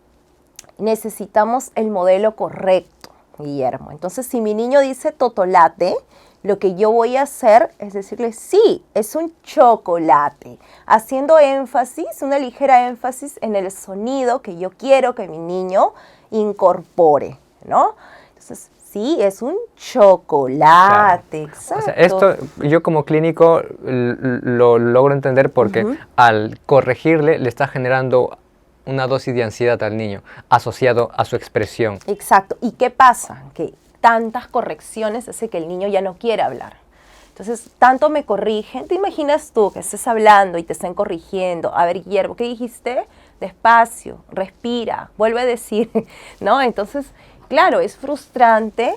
necesitamos el modelo correcto, Guillermo. Entonces, si mi niño dice totolate, lo que yo voy a hacer es decirle, sí, es un chocolate, haciendo énfasis, una ligera énfasis en el sonido que yo quiero que mi niño incorpore, ¿no? Entonces, sí, es un chocolate, claro. Exacto. O sea, esto yo como clínico lo logro entender porque al corregirle le está generando una dosis de ansiedad al niño, asociado a su expresión. Exacto. ¿Y qué pasa? Que tantas correcciones hace que el niño ya no quiera hablar. Entonces, tanto me corrigen. ¿Te imaginas tú que estés hablando y te estén corrigiendo? A ver, Guillermo, ¿qué dijiste? Despacio, respira, vuelve a decir, ¿no? Entonces, claro, es frustrante,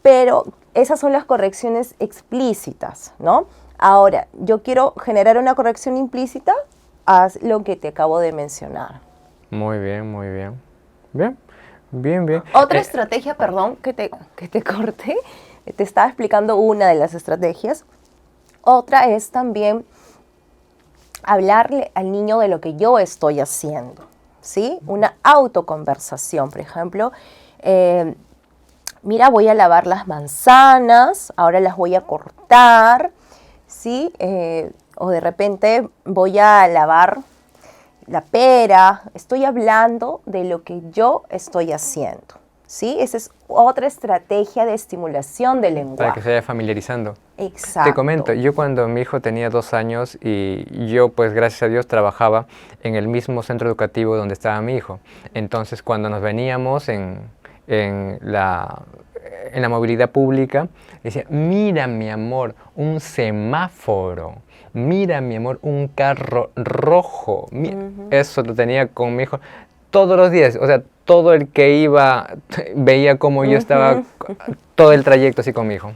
pero esas son las correcciones explícitas, ¿no? Ahora, yo quiero generar una corrección implícita, haz lo que te acabo de mencionar. Muy bien, muy bien. Bien. Bien, bien. Otra estrategia, perdón, que te corte, te estaba explicando una de las estrategias. Otra es también hablarle al niño de lo que yo estoy haciendo, ¿sí? Una autoconversación, por ejemplo, mira, voy a lavar las manzanas, ahora las voy a cortar, ¿sí? O de repente voy a lavar la pera. Estoy hablando de lo que yo estoy haciendo, ¿sí? Esa es otra estrategia de estimulación del lenguaje. Para que se vaya familiarizando. Exacto. Te comento, yo cuando mi hijo tenía 2 años y yo pues gracias a Dios trabajaba en el mismo centro educativo donde estaba mi hijo. Entonces cuando nos veníamos en la movilidad pública, decía, mira mi amor, un semáforo, mira mi amor, un carro rojo. Eso lo tenía con mi hijo todos los días, o sea, todo el que iba veía como yo estaba todo el trayecto así con mi hijo.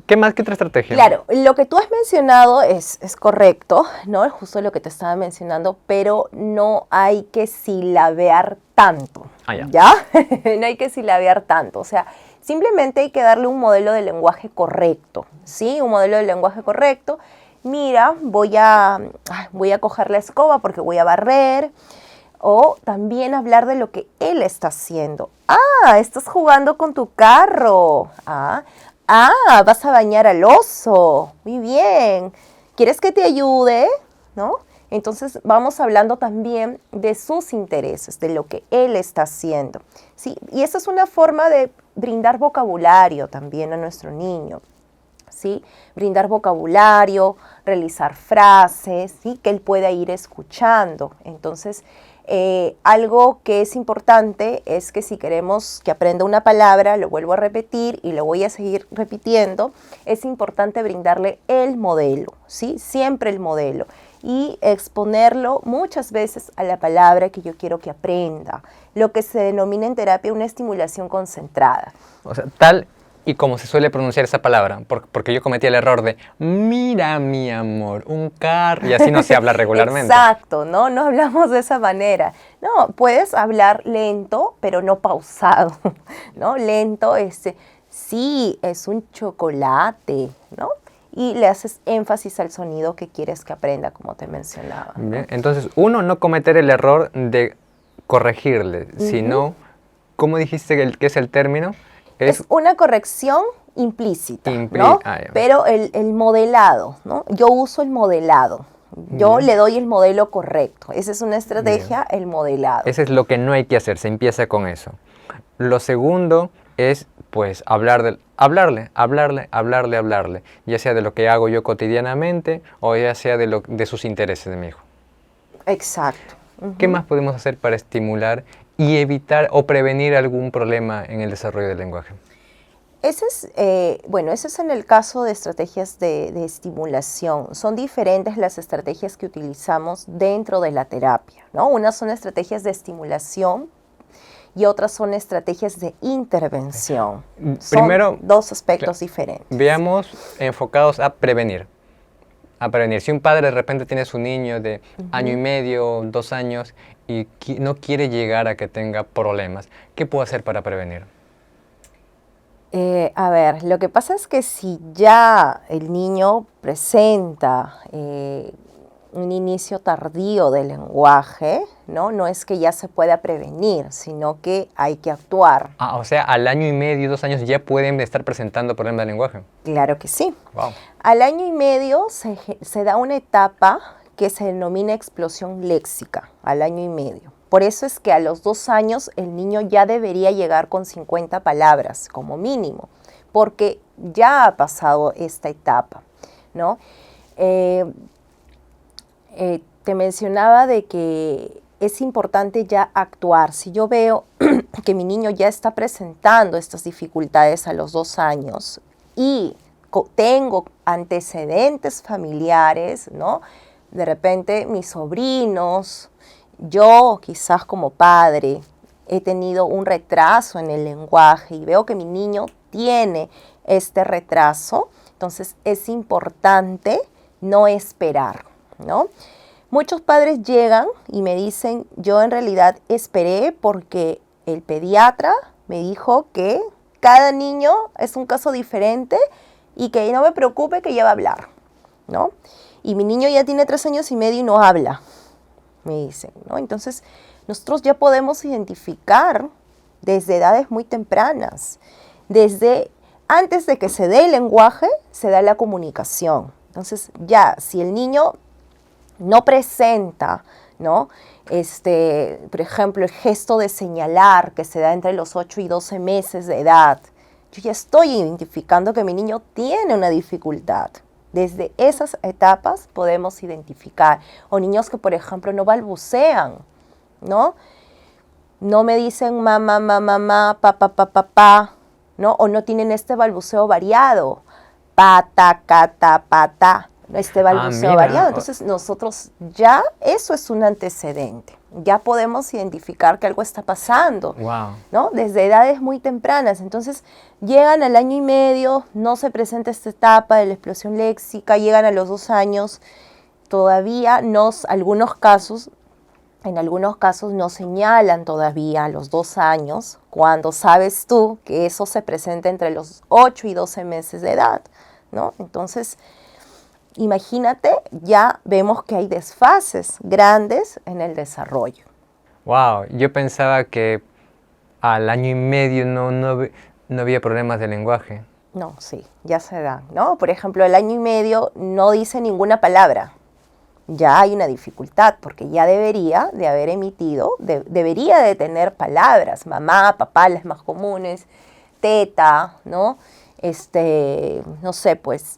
¿Qué más? ¿Qué otra estrategia? Claro, lo que tú has mencionado es correcto, ¿no? Es justo lo que te estaba mencionando, pero no hay que silabear tanto, ¿ya? No hay que silabear tanto, o sea, simplemente hay que darle un modelo de lenguaje correcto, ¿sí? Un modelo de lenguaje correcto. Mira, voy a coger la escoba porque voy a barrer. O también hablar de lo que él está haciendo. Ah, estás jugando con tu carro. Vas a bañar al oso. Muy bien. ¿Quieres que te ayude? ¿No? Entonces vamos hablando también de sus intereses, de lo que él está haciendo. ¿Sí? Y esa es una forma de brindar vocabulario también a nuestro niño. ¿Sí? Brindar vocabulario, realizar frases, ¿sí? Que él pueda ir escuchando. Entonces, algo que es importante es que si queremos que aprenda una palabra, lo vuelvo a repetir y lo voy a seguir repitiendo, es importante brindarle el modelo, ¿sí? Siempre el modelo. Y exponerlo muchas veces a la palabra que yo quiero que aprenda, lo que se denomina en terapia una estimulación concentrada. O sea, tal y como se suele pronunciar esa palabra, porque yo cometí el error de, mira mi amor, un carro, y así no se habla regularmente. Exacto, ¿no? No hablamos de esa manera. No, puedes hablar lento, pero no pausado, ¿no? Lento, sí, es un chocolate, ¿no? Y le haces énfasis al sonido que quieres que aprenda, como te mencionaba, ¿no? Bien, entonces, uno, no cometer el error de corregirle, sino, ¿cómo dijiste que es el término? Es una corrección implícita, ¿no? Pero el modelado, ¿no? Yo uso el modelado. Yo le doy el modelo correcto. Esa es una estrategia, el modelado. Eso es lo que no hay que hacer, se empieza con eso. Lo segundo es, pues, hablarle, ya sea de lo que hago yo cotidianamente o ya sea de sus intereses de mi hijo. Exacto. ¿Qué más podemos hacer para estimular y evitar o prevenir algún problema en el desarrollo del lenguaje? Ese es en el caso de estrategias de estimulación. Son diferentes las estrategias que utilizamos dentro de la terapia, ¿no? Unas son estrategias de estimulación y otras son estrategias de intervención. Primero, son dos aspectos diferentes. Veamos enfocados a prevenir. Si un padre de repente tiene a su niño de año y medio, 2 años y no quiere llegar a que tenga problemas, ¿qué puedo hacer para prevenir? Lo que pasa es que si ya el niño presenta un inicio tardío del lenguaje, no es que ya se pueda prevenir, sino que hay que actuar. O sea, al año y medio, 2 años ya pueden estar presentando problemas de lenguaje. Claro que sí. Wow. Al año y medio se da una etapa que se denomina explosión léxica, al año y medio. Por eso es que a los 2 años el niño ya debería llegar con 50 palabras como mínimo, porque ya ha pasado esta etapa, ¿no? Te mencionaba de que es importante ya actuar. Si yo veo que mi niño ya está presentando estas dificultades a los 2 años y tengo antecedentes familiares, ¿no? De repente mis sobrinos, yo quizás como padre he tenido un retraso en el lenguaje y veo que mi niño tiene este retraso, entonces es importante no esperar, ¿no? Muchos padres llegan y me dicen, yo en realidad esperé porque el pediatra me dijo que cada niño es un caso diferente y que no me preocupe que ya va a hablar, ¿no? Y mi niño ya tiene 3 años y medio y no habla, me dicen, ¿no? Entonces, nosotros ya podemos identificar desde edades muy tempranas, desde antes de que se dé el lenguaje, se da la comunicación. Entonces, ya, si el niño no presenta ¿no? Por ejemplo, el gesto de señalar que se da entre los 8 y 12 meses de edad. Yo ya estoy identificando que mi niño tiene una dificultad. Desde esas etapas podemos identificar. O niños que, por ejemplo, no balbucean, ¿no? No me dicen mamá, mamá, mamá, papá, papá, papá, ¿no? O no tienen este balbuceo variado. Pata, cata, pata. Este balbuceo variado. Entonces nosotros ya, eso es un antecedente. Ya podemos identificar que algo está pasando, Wow. ¿no? Desde edades muy tempranas. Entonces llegan al año y medio, no se presenta esta etapa de la explosión léxica, llegan a los 2 años, todavía en algunos casos no señalan todavía a los 2 años, cuando sabes tú que eso se presenta entre los 8 y 12 meses de edad, ¿no? Entonces, imagínate, ya vemos que hay desfases grandes en el desarrollo. Wow, yo pensaba que al año y medio no había problemas de lenguaje. No, sí, ya se da, ¿no? Por ejemplo, al año y medio no dice ninguna palabra. Ya hay una dificultad porque ya debería de haber emitido, debería de tener palabras, mamá, papá, las más comunes, teta, ¿no? No sé, pues,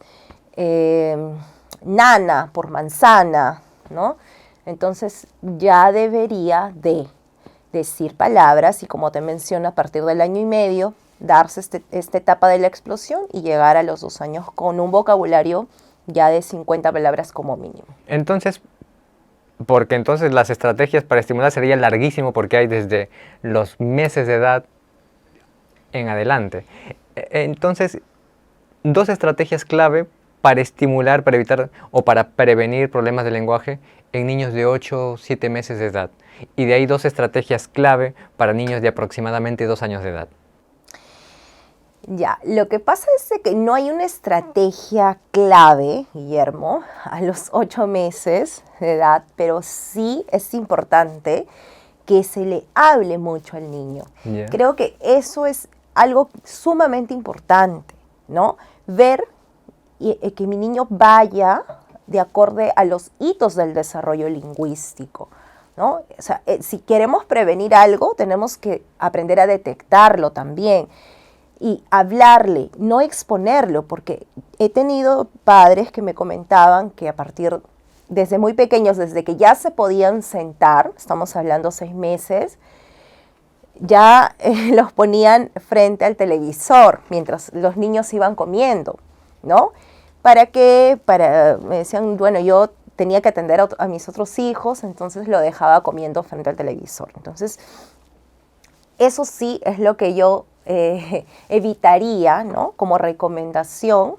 nana por manzana, ¿no? Entonces ya debería de decir palabras y, como te menciono, a partir del año y medio, darse esta etapa de la explosión y llegar a los 2 años con un vocabulario ya de 50 palabras como mínimo. Entonces, porque entonces las estrategias para estimular sería larguísimo porque hay desde los meses de edad en adelante. Entonces, 2 estrategias clave para estimular, para evitar o para prevenir problemas de lenguaje en niños de 8 o 7 meses de edad. Y de ahí 2 estrategias clave para niños de aproximadamente 2 años de edad. Ya, lo que pasa es que no hay una estrategia clave, Guillermo, a los 8 meses de edad, pero sí es importante que se le hable mucho al niño. Yeah. Creo que eso es algo sumamente importante, ¿no? Ver que mi niño vaya de acorde a los hitos del desarrollo lingüístico, ¿no? O sea, si queremos prevenir algo, tenemos que aprender a detectarlo también. Y hablarle, no exponerlo, porque he tenido padres que me comentaban que desde muy pequeños, desde que ya se podían sentar, estamos hablando 6 meses, ya los ponían frente al televisor mientras los niños iban comiendo, ¿no? Me decían, bueno, yo tenía que atender a mis otros hijos, entonces lo dejaba comiendo frente al televisor. Entonces, eso sí es lo que yo evitaría, ¿no? Como recomendación,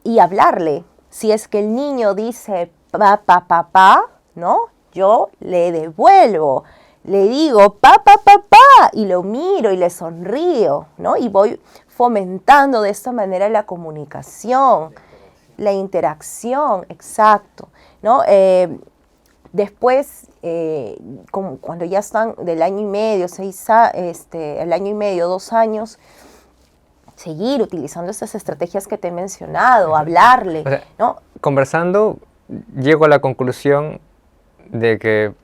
y hablarle. Si es que el niño dice papá, papá, ¿no? Yo le devuelvo, le digo papá, papá, y lo miro y le sonrío, ¿no? Y voy fomentando de esta manera la comunicación, la interacción, exacto, ¿no? Después, cuando ya están del año y medio, el año y medio, 2 años, seguir utilizando estas estrategias que te he mencionado, hablarle, o sea, ¿no? Conversando, llego a la conclusión de que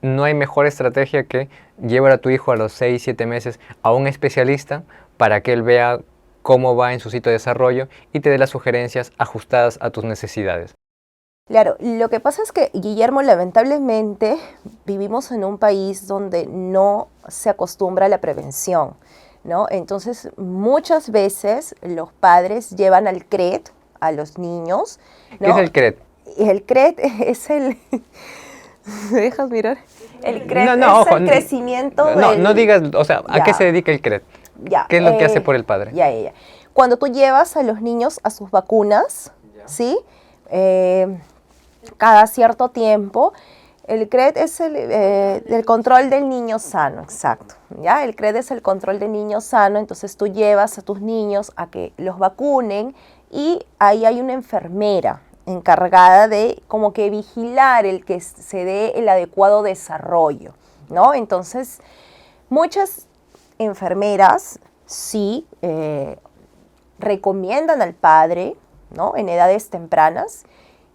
no hay mejor estrategia que llevar a tu hijo a los 6, 7 meses a un especialista para que él vea cómo va en su sitio de desarrollo y te dé las sugerencias ajustadas a tus necesidades. Claro, lo que pasa es que, Guillermo, lamentablemente vivimos en un país donde no se acostumbra a la prevención, ¿no? Entonces, muchas veces los padres llevan al CRED a los niños, ¿no? ¿Qué es el CRED? El CRED es el... ¿Me dejas mirar? El CRED ojo, el crecimiento no digas, o sea, ¿a qué se dedica el CRED? Ya, ¿Qué es lo que hace por el padre? Ya. Cuando tú llevas a los niños a sus vacunas, ¿sí? Cada cierto tiempo, el CRED es el control del niño sano, exacto, ¿ya? El CRED es el control del niño sano, entonces tú llevas a tus niños a que los vacunen y ahí hay una enfermera encargada de como que vigilar el que se dé el adecuado desarrollo, ¿no? Entonces, muchas enfermeras sí recomiendan al padre, ¿no? En edades tempranas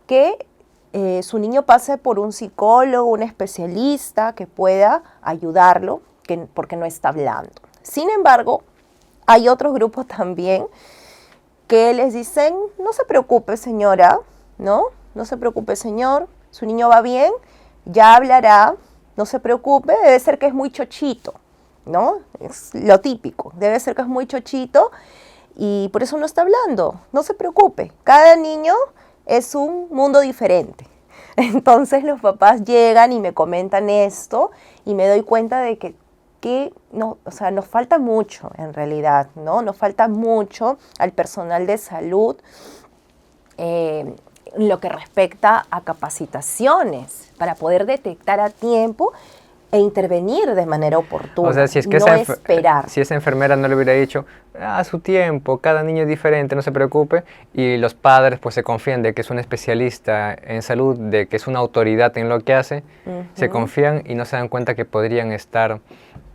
que su niño pase por un psicólogo, un especialista que pueda ayudarlo, porque no está hablando. Sin embargo, hay otros grupos también que les dicen, no se preocupe señora, ¿no? No se preocupe señor, su niño va bien, ya hablará, no se preocupe, debe ser que es muy chochito, ¿no? Es lo típico, debe ser que es muy chochito y por eso no está hablando, no se preocupe, cada niño es un mundo diferente. Entonces los papás llegan y me comentan esto y me doy cuenta de que no, o sea, nos falta mucho en realidad, ¿no? Nos falta mucho al personal de salud lo que respecta a capacitaciones para poder detectar a tiempo e intervenir de manera oportuna, o sea, si es que no esperar. Si esa enfermera no le hubiera dicho, a su tiempo, cada niño es diferente, no se preocupe, y los padres pues se confían de que es un especialista en salud, de que es una autoridad en lo que hace, se confían y no se dan cuenta que podrían estar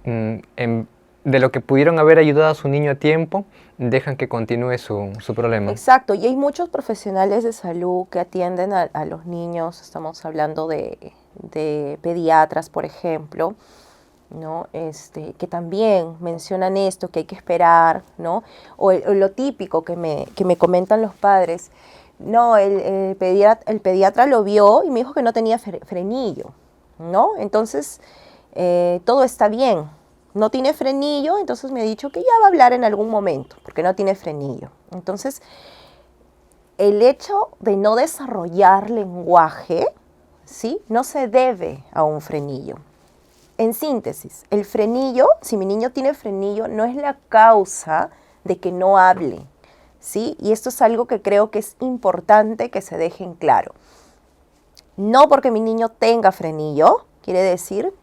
de lo que pudieron haber ayudado a su niño a tiempo, dejan que continúe su problema. Exacto, y hay muchos profesionales de salud que atienden a los niños, estamos hablando de pediatras, por ejemplo, ¿no? Que también mencionan esto, que hay que esperar, ¿no? O lo típico que me comentan los padres, no, el pediatra lo vio y me dijo que no tenía frenillo, ¿no? Entonces, todo está bien. No tiene frenillo, entonces me ha dicho que ya va a hablar en algún momento, porque no tiene frenillo. Entonces, el hecho de no desarrollar lenguaje, ¿sí?, no se debe a un frenillo. En síntesis, el frenillo, si mi niño tiene frenillo, no es la causa de que no hable, ¿sí? Y esto es algo que creo que es importante que se deje en claro. No porque mi niño tenga frenillo, quiere decir,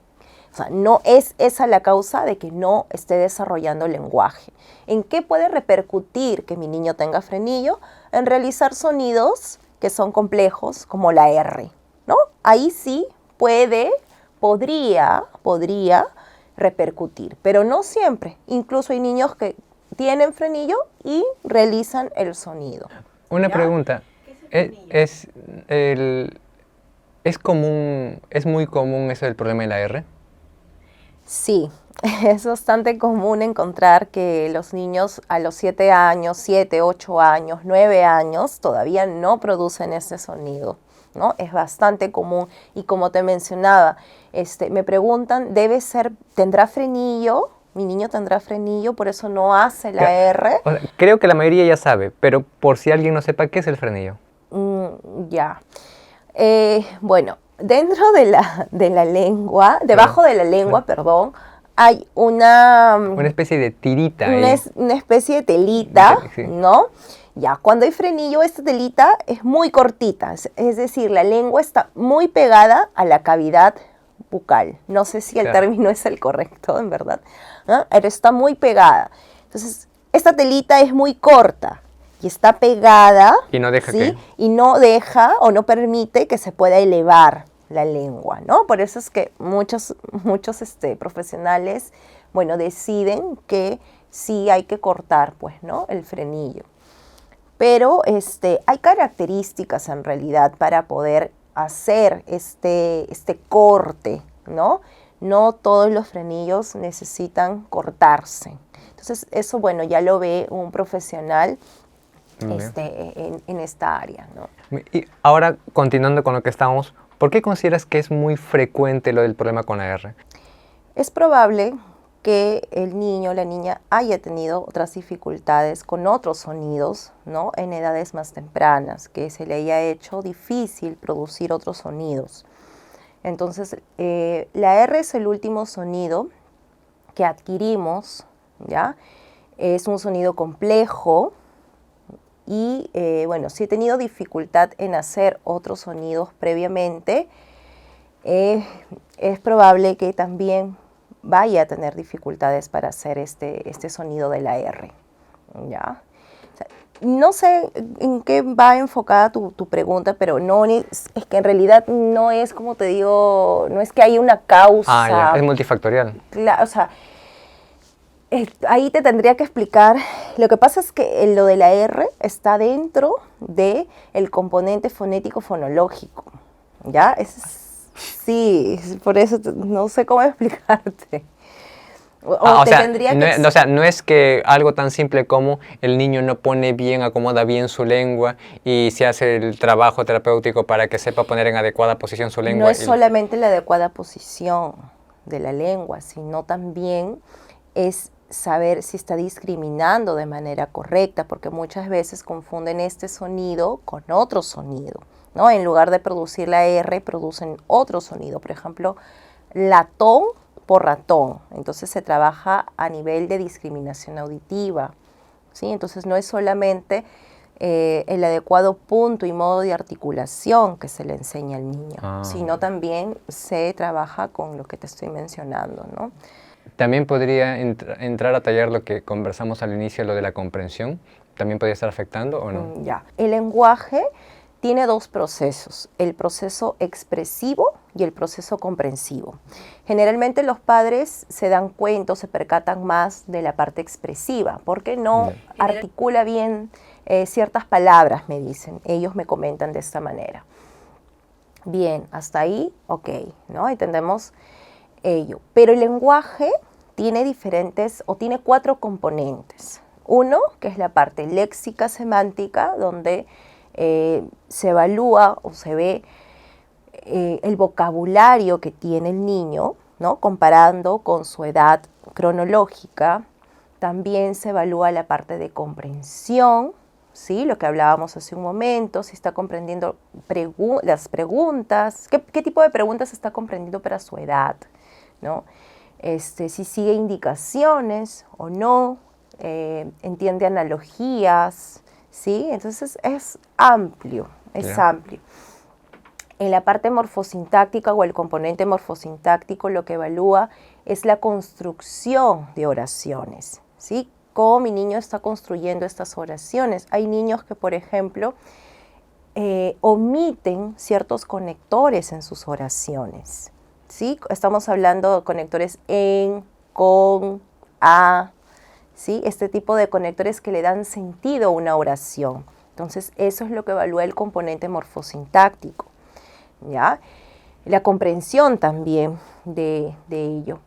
o sea, no es esa la causa de que no esté desarrollando el lenguaje. ¿En qué puede repercutir que mi niño tenga frenillo? En realizar sonidos que son complejos, como la R, ¿no? Ahí sí podría repercutir, pero no siempre. Incluso hay niños que tienen frenillo y realizan el sonido. Una pregunta, ¿es muy común eso del problema de la R? Sí, es bastante común encontrar que los niños a los 7 años, 7, 8 años, 9 años todavía no producen ese sonido, ¿no? Es bastante común y como te mencionaba, me preguntan, ¿tendrá frenillo? Mi niño tendrá frenillo, por eso no hace la R. O sea, creo que la mayoría ya sabe, pero por si alguien no sepa, ¿qué es el frenillo? Ya. Bueno, dentro de la lengua, debajo de la lengua, perdón, hay una especie de tirita. Una especie de telita, sí, ¿no? Ya, cuando hay frenillo, esta telita es muy cortita, es decir, la lengua está muy pegada a la cavidad bucal. No sé si el término es el correcto, en verdad, ¿no? Pero está muy pegada. Entonces, esta telita es muy corta y está pegada. Y no deja, ¿sí?, y no deja o no permite que se pueda elevar la lengua, ¿no? Por eso es que muchos profesionales, bueno, deciden que sí hay que cortar, pues, ¿no?, el frenillo. Pero hay características en realidad para poder hacer este corte, ¿no? No todos los frenillos necesitan cortarse. Entonces, eso, bueno, ya lo ve un profesional en esta área, ¿no? Y ahora, continuando con lo que estamos, ¿por qué consideras que es muy frecuente lo del problema con la R? Es probable que el niño o la niña haya tenido otras dificultades con otros sonidos, ¿no?, en edades más tempranas, que se le haya hecho difícil producir otros sonidos. Entonces, la R es el último sonido que adquirimos, ¿ya? Es un sonido complejo y, bueno, si he tenido dificultad en hacer otros sonidos previamente, es probable que también vaya a tener dificultades para hacer este sonido de la R, ¿ya? O sea, no sé en qué va enfocada tu pregunta, pero no es que en realidad no es, como te digo, no es que hay una causa. Es multifactorial. O sea, Ahí te tendría que explicar. Lo que pasa es que lo de la R está dentro del componente fonético fonológico. ¿Ya? Sí, por eso no sé cómo explicarte. O sea, no es que algo tan simple como el niño no pone bien, acomoda bien su lengua y se hace el trabajo terapéutico para que sepa poner en adecuada posición su lengua. No es solamente la adecuada posición de la lengua, sino también es saber si está discriminando de manera correcta, porque muchas veces confunden este sonido con otro sonido, ¿no? En lugar de producir la R, producen otro sonido. Por ejemplo, latón por ratón. Entonces se trabaja a nivel de discriminación auditiva, ¿sí? Entonces no es solamente el adecuado punto y modo de articulación que se le enseña al niño, sino también se trabaja con lo que te estoy mencionando, ¿no? También podría entrar a tallar lo que conversamos al inicio, lo de la comprensión. ¿También podría estar afectando o no? Ya. El lenguaje tiene dos procesos, el proceso expresivo y el proceso comprensivo. Generalmente los padres se dan cuenta o se percatan más de la parte expresiva, porque no articula bien ciertas palabras, me dicen. Ellos me comentan de esta manera. Bien, hasta ahí, ok, ¿no? Entendemos ello. Pero el lenguaje tiene tiene 4 componentes. Uno, que es la parte léxica semántica, donde se evalúa o se ve el vocabulario que tiene el niño, ¿no? Comparando con su edad cronológica. También se evalúa la parte de comprensión, ¿sí? Lo que hablábamos hace un momento, si está comprendiendo las preguntas, qué tipo de preguntas está comprendiendo para su edad, ¿no? Si sigue indicaciones o no, entiende analogías, ¿sí? Entonces es amplio, amplio. En la parte morfosintáctica o el componente morfosintáctico lo que evalúa es la construcción de oraciones, ¿sí? Cómo mi niño está construyendo estas oraciones. Hay niños que, por ejemplo, omiten ciertos conectores en sus oraciones, ¿sí? Estamos hablando de conectores en, con, a, ¿sí? Este tipo de conectores que le dan sentido a una oración. Entonces, eso es lo que evalúa el componente morfosintáctico, ¿ya? La comprensión también de ello.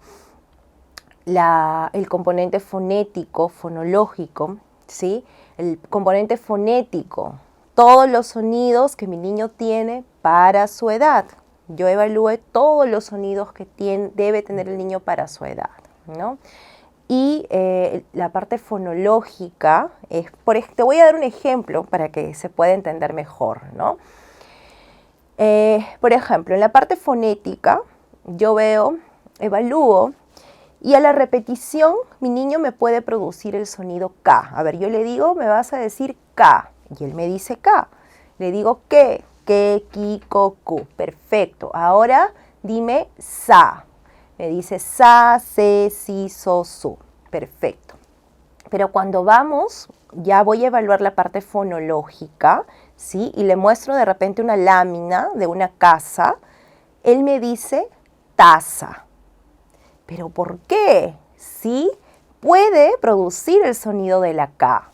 El componente fonético, fonológico, ¿sí? El componente fonético, todos los sonidos que mi niño tiene para su edad. Yo evalúe todos los sonidos que debe tener el niño para su edad, ¿no? Y la parte fonológica, te voy a dar un ejemplo para que se pueda entender mejor, ¿no? Por ejemplo, en la parte fonética, yo evalúo, y a la repetición, mi niño me puede producir el sonido K. A ver, yo le digo, me vas a decir K, y él me dice K. Le digo que, ki, ko, ku. Perfecto. Ahora dime sa. Me dice sa, se, si, so, su. Perfecto. Pero cuando ya voy a evaluar la parte fonológica, ¿sí? Y le muestro de repente una lámina de una casa, él me dice taza. ¿Pero por qué? Sí, puede producir el sonido de la K.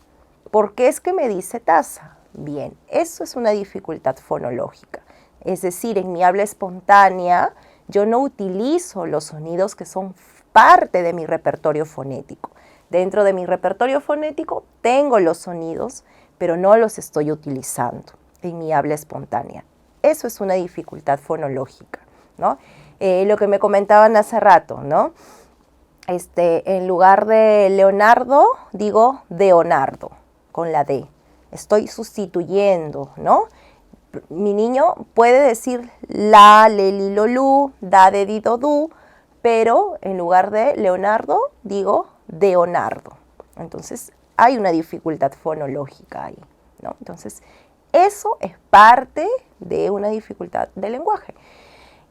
¿Por qué es que me dice taza? Bien, eso es una dificultad fonológica. Es decir, en mi habla espontánea, yo no utilizo los sonidos que son parte de mi repertorio fonético. Dentro de mi repertorio fonético tengo los sonidos, pero no los estoy utilizando en mi habla espontánea. Eso es una dificultad fonológica, ¿no? Lo que me comentaban hace rato, ¿no? En lugar de Leonardo, digo Deonardo, con la D. Estoy sustituyendo, ¿no? Mi niño puede decir la, le, li, lo, lu, da, de, di, do, du, pero en lugar de Leonardo, digo Deonardo. Entonces, hay una dificultad fonológica ahí, ¿no? Entonces, eso es parte de una dificultad del lenguaje.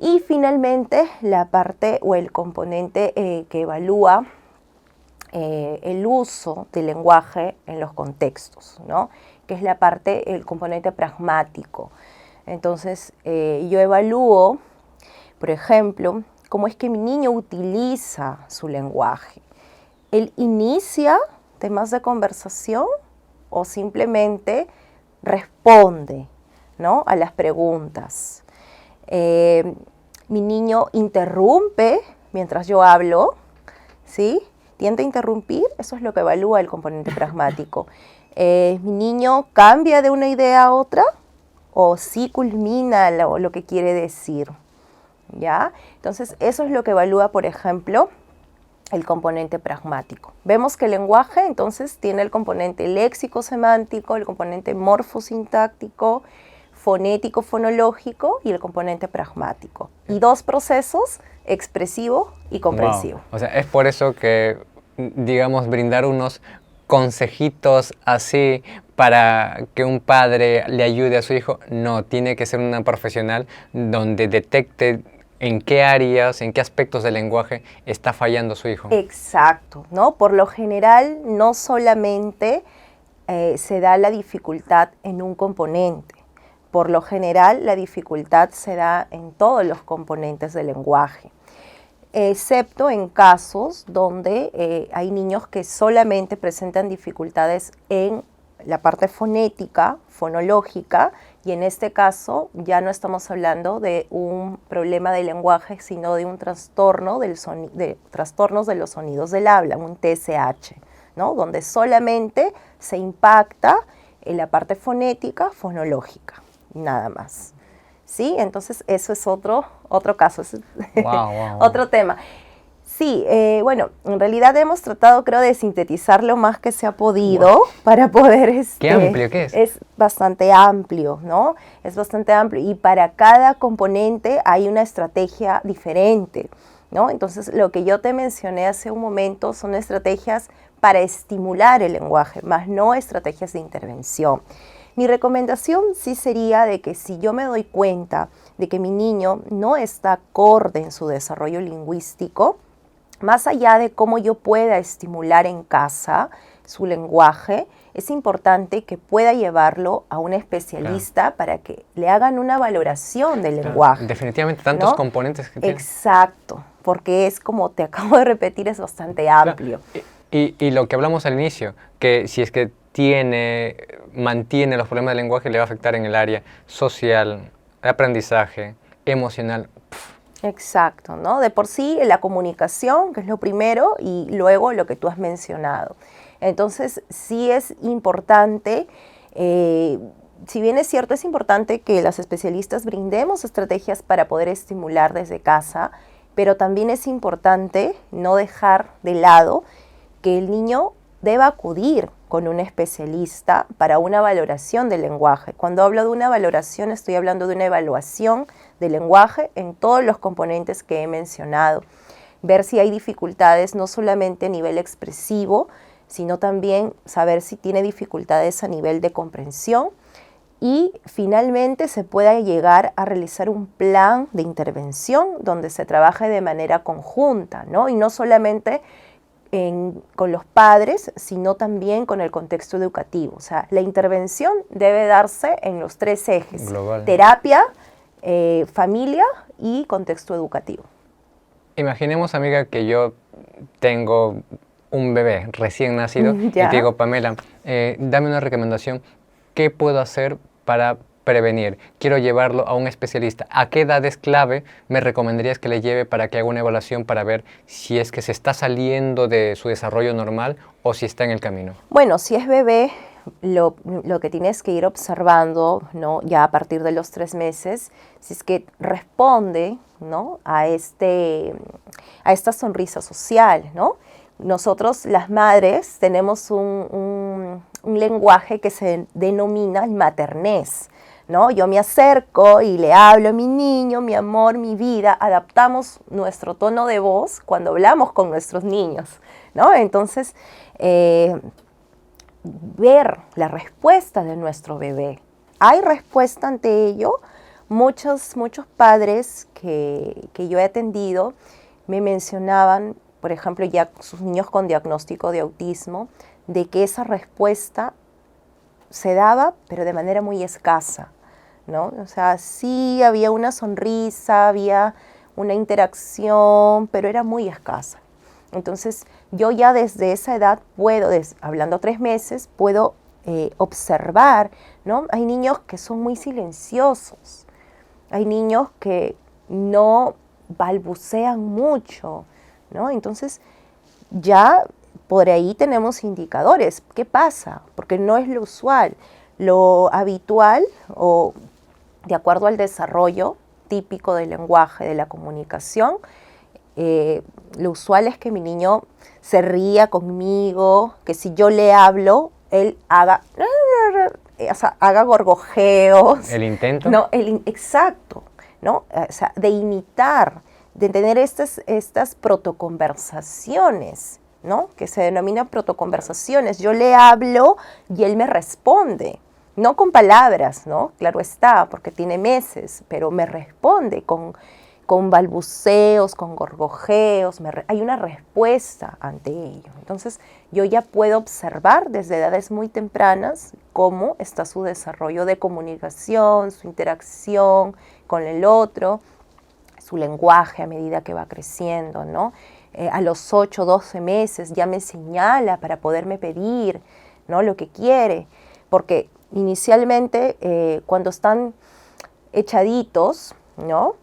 Y finalmente, la parte o el componente que evalúa el uso del lenguaje en los contextos, ¿no? Que es el componente pragmático. Entonces, yo evalúo, por ejemplo, cómo es que mi niño utiliza su lenguaje. él inicia temas de conversación o simplemente responde, ¿no?, a las preguntas. Mi niño interrumpe mientras yo hablo, ¿sí? Tiende a interrumpir, eso es lo que evalúa el componente pragmático. Mi niño cambia de una idea a otra o sí culmina lo que quiere decir, ¿ya? Entonces, eso es lo que evalúa, por ejemplo, el componente pragmático. Vemos que el lenguaje, entonces, tiene el componente léxico-semántico, el componente morfosintáctico, fonético-fonológico y el componente pragmático. Y 2 procesos, expresivo y comprensivo. Wow. O sea, es por eso que, digamos, brindar unos consejitos así para que un padre le ayude a su hijo, no, tiene que ser una profesional donde detecte en qué áreas, en qué aspectos del lenguaje está fallando su hijo. Exacto, ¿no? Por lo general, no solamente se da la dificultad en un componente. Por lo general, la dificultad se da en todos los componentes del lenguaje, excepto en casos donde hay niños que solamente presentan dificultades en la parte fonética, fonológica, y en este caso ya no estamos hablando de un problema de lenguaje, sino de un trastorno de trastornos de los sonidos del habla, un TSH, ¿no?, donde solamente se impacta en la parte fonética, fonológica, nada más. ¿Sí? Entonces, eso es otro caso, es otro tema. Sí, bueno, en realidad hemos tratado, creo, de sintetizar lo más que se ha podido para poder... ¿Qué amplio que es? Es bastante amplio, ¿no? Es bastante amplio y para cada componente hay una estrategia diferente, ¿no? Entonces, lo que yo te mencioné hace un momento son estrategias para estimular el lenguaje, más no estrategias de intervención. Mi recomendación sí sería de que si yo me doy cuenta de que mi niño no está acorde en su desarrollo lingüístico, más allá de cómo yo pueda estimular en casa su lenguaje, es importante que pueda llevarlo a un especialista para que le hagan una valoración del lenguaje. Definitivamente, tantos ¿no? componentes que tiene. Exacto, porque es como te acabo de repetir, es bastante amplio. Y lo que hablamos al inicio, que si es que mantiene los problemas del lenguaje, le va a afectar en el área social, aprendizaje, emocional. Exacto, ¿no? De por sí la comunicación, que es lo primero, y luego lo que tú has mencionado. Entonces, sí es importante, si bien es cierto, es importante que las especialistas brindemos estrategias para poder estimular desde casa, pero también es importante no dejar de lado que el niño deba acudir con un especialista para una valoración del lenguaje. Cuando hablo de una valoración, estoy hablando de una evaluación del lenguaje en todos los componentes que he mencionado. Ver si hay dificultades no solamente a nivel expresivo, sino también saber si tiene dificultades a nivel de comprensión y finalmente se pueda llegar a realizar un plan de intervención donde se trabaje de manera conjunta, ¿no? Y no solamente con los padres, sino también con el contexto educativo. O sea, la intervención debe darse en los 3 ejes: global, terapia, familia y contexto educativo. Imaginemos, amiga, que yo tengo un bebé recién nacido y te digo, Pamela, dame una recomendación, ¿qué puedo hacer para prevenir? Quiero llevarlo a un especialista. ¿A qué edades clave me recomendarías que le lleve para que haga una evaluación para ver si es que se está saliendo de su desarrollo normal o si está en el camino? Bueno, si es bebé, lo que tienes que ir observando, ¿no?, ya a partir de los 3 meses, si es que responde, ¿no?, a esta sonrisa social, ¿no? Nosotros, las madres, tenemos un lenguaje que se denomina el maternés, ¿no? Yo me acerco y le hablo a mi niño, mi amor, mi vida, adaptamos nuestro tono de voz cuando hablamos con nuestros niños, ¿no? Entonces, ver la respuesta de nuestro bebé. ¿Hay respuesta ante ello? Muchos padres que yo he atendido me mencionaban, por ejemplo, ya sus niños con diagnóstico de autismo, de que esa respuesta se daba, pero de manera muy escasa, ¿no? O sea, sí había una sonrisa, había una interacción, pero era muy escasa. Entonces, yo ya desde esa edad puedo, hablando 3 meses, puedo observar, ¿no? Hay niños que son muy silenciosos, hay niños que no balbucean mucho, ¿no? Entonces, ya por ahí tenemos indicadores. ¿Qué pasa? Porque no es lo usual. Lo habitual, o de acuerdo al desarrollo típico del lenguaje, de la comunicación, lo usual es que mi niño se ría conmigo, que si yo le hablo, él haga, o sea, haga gorgojeos. ¿El intento? No, exacto, ¿no? O sea, de imitar, de tener estas protoconversaciones, ¿no? Que se denominan protoconversaciones. Yo le hablo y él me responde. No con palabras, ¿no? Claro está, porque tiene meses, pero me responde con balbuceos, con gorgojeos, hay una respuesta ante ello. Entonces, yo ya puedo observar desde edades muy tempranas cómo está su desarrollo de comunicación, su interacción con el otro, su lenguaje a medida que va creciendo, ¿no? A los 8, 12 meses ya me señala para poderme pedir, ¿no? Lo que quiere, porque inicialmente cuando están echaditos, ¿no?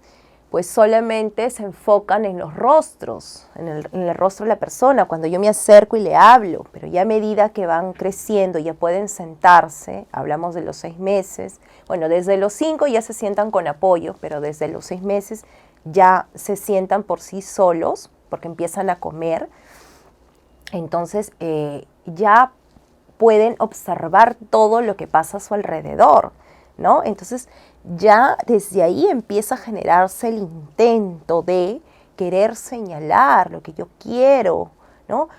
Pues solamente se enfocan en los rostros, en el rostro de la persona, cuando yo me acerco y le hablo, pero ya a medida que van creciendo, ya pueden sentarse, hablamos de los 6 meses, bueno, desde los 5 ya se sientan con apoyo, pero desde los 6 meses ya se sientan por sí solos, porque empiezan a comer, entonces ya pueden observar todo lo que pasa a su alrededor, ¿no? Entonces, ya desde ahí empieza a generarse el intento de querer señalar lo que yo quiero, ¿no?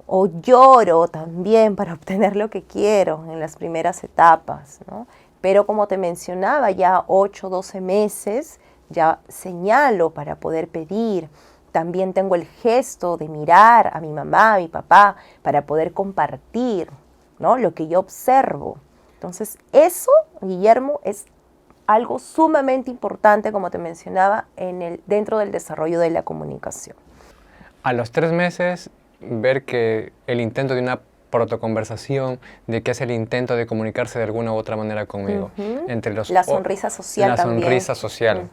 O lloro también para obtener lo que quiero en las primeras etapas, ¿no? Pero como te mencionaba, ya 8, 12 meses ya señalo para poder pedir. También tengo el gesto de mirar a mi mamá, a mi papá, para poder compartir, ¿no? Lo que yo observo. Entonces, eso, Guillermo, es algo sumamente importante, como te mencionaba, dentro del desarrollo de la comunicación. A los 3 meses, ver que el intento de una protoconversación, de que hace el intento de comunicarse de alguna u otra manera conmigo. Entre los la sonrisa social también. La sonrisa social,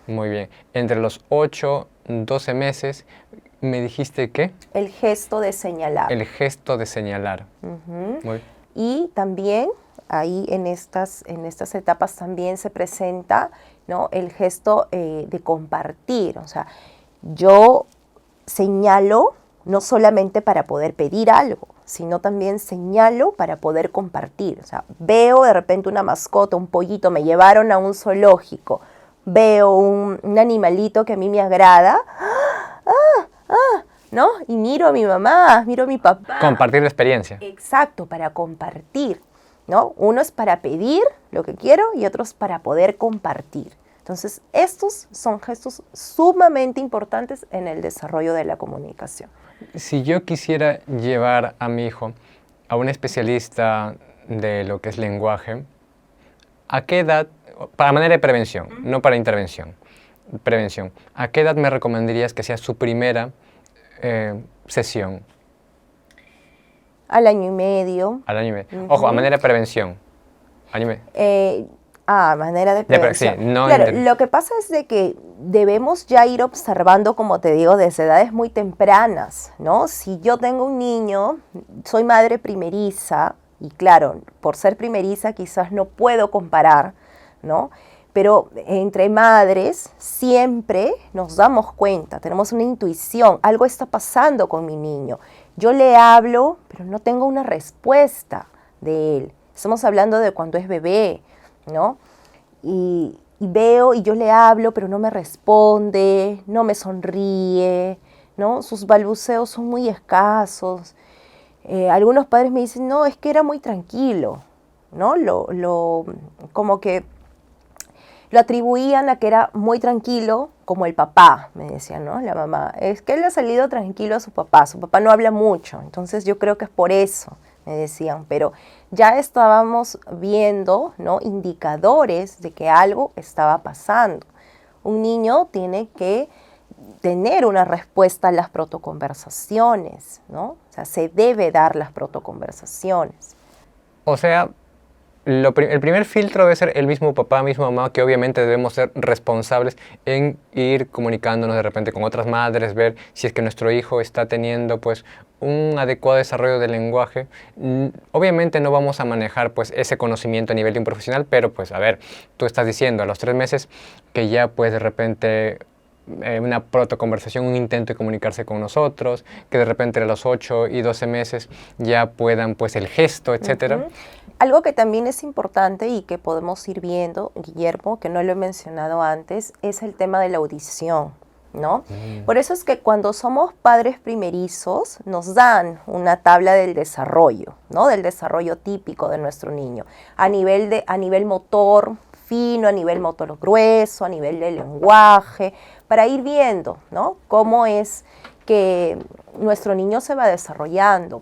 muy bien. Entre los 8, 12 meses, ¿me dijiste qué? El gesto de señalar. El gesto de señalar. Muy. Y también ahí en estas etapas también se presenta, ¿no? El gesto de compartir. O sea, yo señalo no solamente para poder pedir algo, sino también señalo para poder compartir. O sea, veo de repente una mascota, un pollito, me llevaron a un zoológico, veo un animalito que a mí me agrada, ¿no? Y miro a mi mamá, miro a mi papá. Compartir la experiencia. Exacto, para compartir, ¿no? Uno es para pedir lo que quiero y otro es para poder compartir. Entonces, estos son gestos sumamente importantes en el desarrollo de la comunicación. Si yo quisiera llevar a mi hijo a un especialista de lo que es lenguaje, ¿a qué edad, para manera de prevención, no para intervención, prevención, ¿a qué edad me recomendarías que sea su primera sesión? Al año y medio. Al año y medio. Ojo, a manera de prevención. Año y medio. Manera de prevención. Sí, no claro, lo que pasa es de que debemos ya ir observando, como te digo, desde edades muy tempranas, ¿no? Si yo tengo un niño, soy madre primeriza, y claro, por ser primeriza quizás no puedo comparar, ¿no? Pero entre madres siempre nos damos cuenta, tenemos una intuición, algo está pasando con mi niño. Yo le hablo, pero no tengo una respuesta de él. Estamos hablando de cuando es bebé, ¿no? Y veo y yo le hablo, pero no me responde, no me sonríe, ¿no? Sus balbuceos son muy escasos. Algunos padres me dicen, no, es que era muy tranquilo, ¿no? Como que lo atribuían a que era muy tranquilo, como el papá, me decían, ¿no? La mamá, es que él ha salido tranquilo a su papá no habla mucho, entonces yo creo que es por eso, me decían, pero ya estábamos viendo, ¿no? Indicadores de que algo estaba pasando. Un niño tiene que tener una respuesta a las protoconversaciones, ¿no? O sea, se debe dar las protoconversaciones. O sea, el primer filtro debe ser el mismo papá, misma mamá, que obviamente debemos ser responsables en ir comunicándonos de repente con otras madres, ver si es que nuestro hijo está teniendo pues un adecuado desarrollo del lenguaje. Obviamente no vamos a manejar pues ese conocimiento a nivel de un profesional, pero pues a ver, tú estás diciendo a los 3 meses que ya pues de repente una protoconversación, un intento de comunicarse con nosotros, que de repente a los 8 y 12 meses ya puedan pues el gesto, etcétera. Algo que también es importante y que podemos ir viendo, Guillermo, que no lo he mencionado antes, es el tema de la audición, ¿no? Por eso es que cuando somos padres primerizos nos dan una tabla del desarrollo, ¿no? Del desarrollo típico de nuestro niño, a nivel motor fino, a nivel motor grueso, a nivel de lenguaje, para ir viendo, ¿no? Cómo es que nuestro niño se va desarrollando.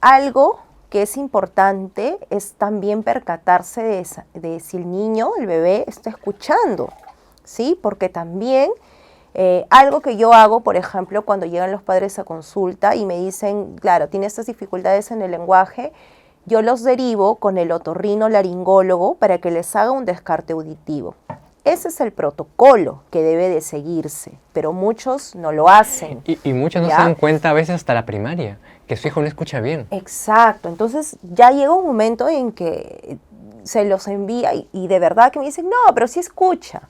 Algo que es importante es también percatarse de si el niño, el bebé, está escuchando, ¿sí? Porque también algo que yo hago, por ejemplo, cuando llegan los padres a consulta y me dicen, claro, tiene estas dificultades en el lenguaje, yo los derivo con el otorrinolaringólogo para que les haga un descarte auditivo. Ese es el protocolo que debe de seguirse, pero muchos no lo hacen. Y muchos no se dan cuenta a veces hasta la primaria, que su hijo no escucha bien. Exacto, entonces ya llega un momento en que se los envía y de verdad que me dicen, no, pero sí escucha.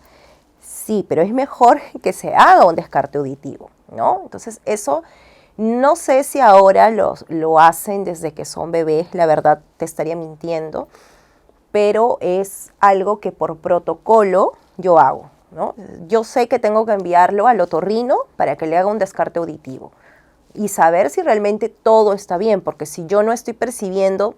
Sí, pero es mejor que se haga un descarte auditivo, ¿no? Entonces eso, no sé si ahora lo hacen desde que son bebés, la verdad te estaría mintiendo, pero es algo que por protocolo yo hago, ¿no? Yo sé que tengo que enviarlo al otorrino para que le haga un descarte auditivo y saber si realmente todo está bien, porque si yo no estoy percibiendo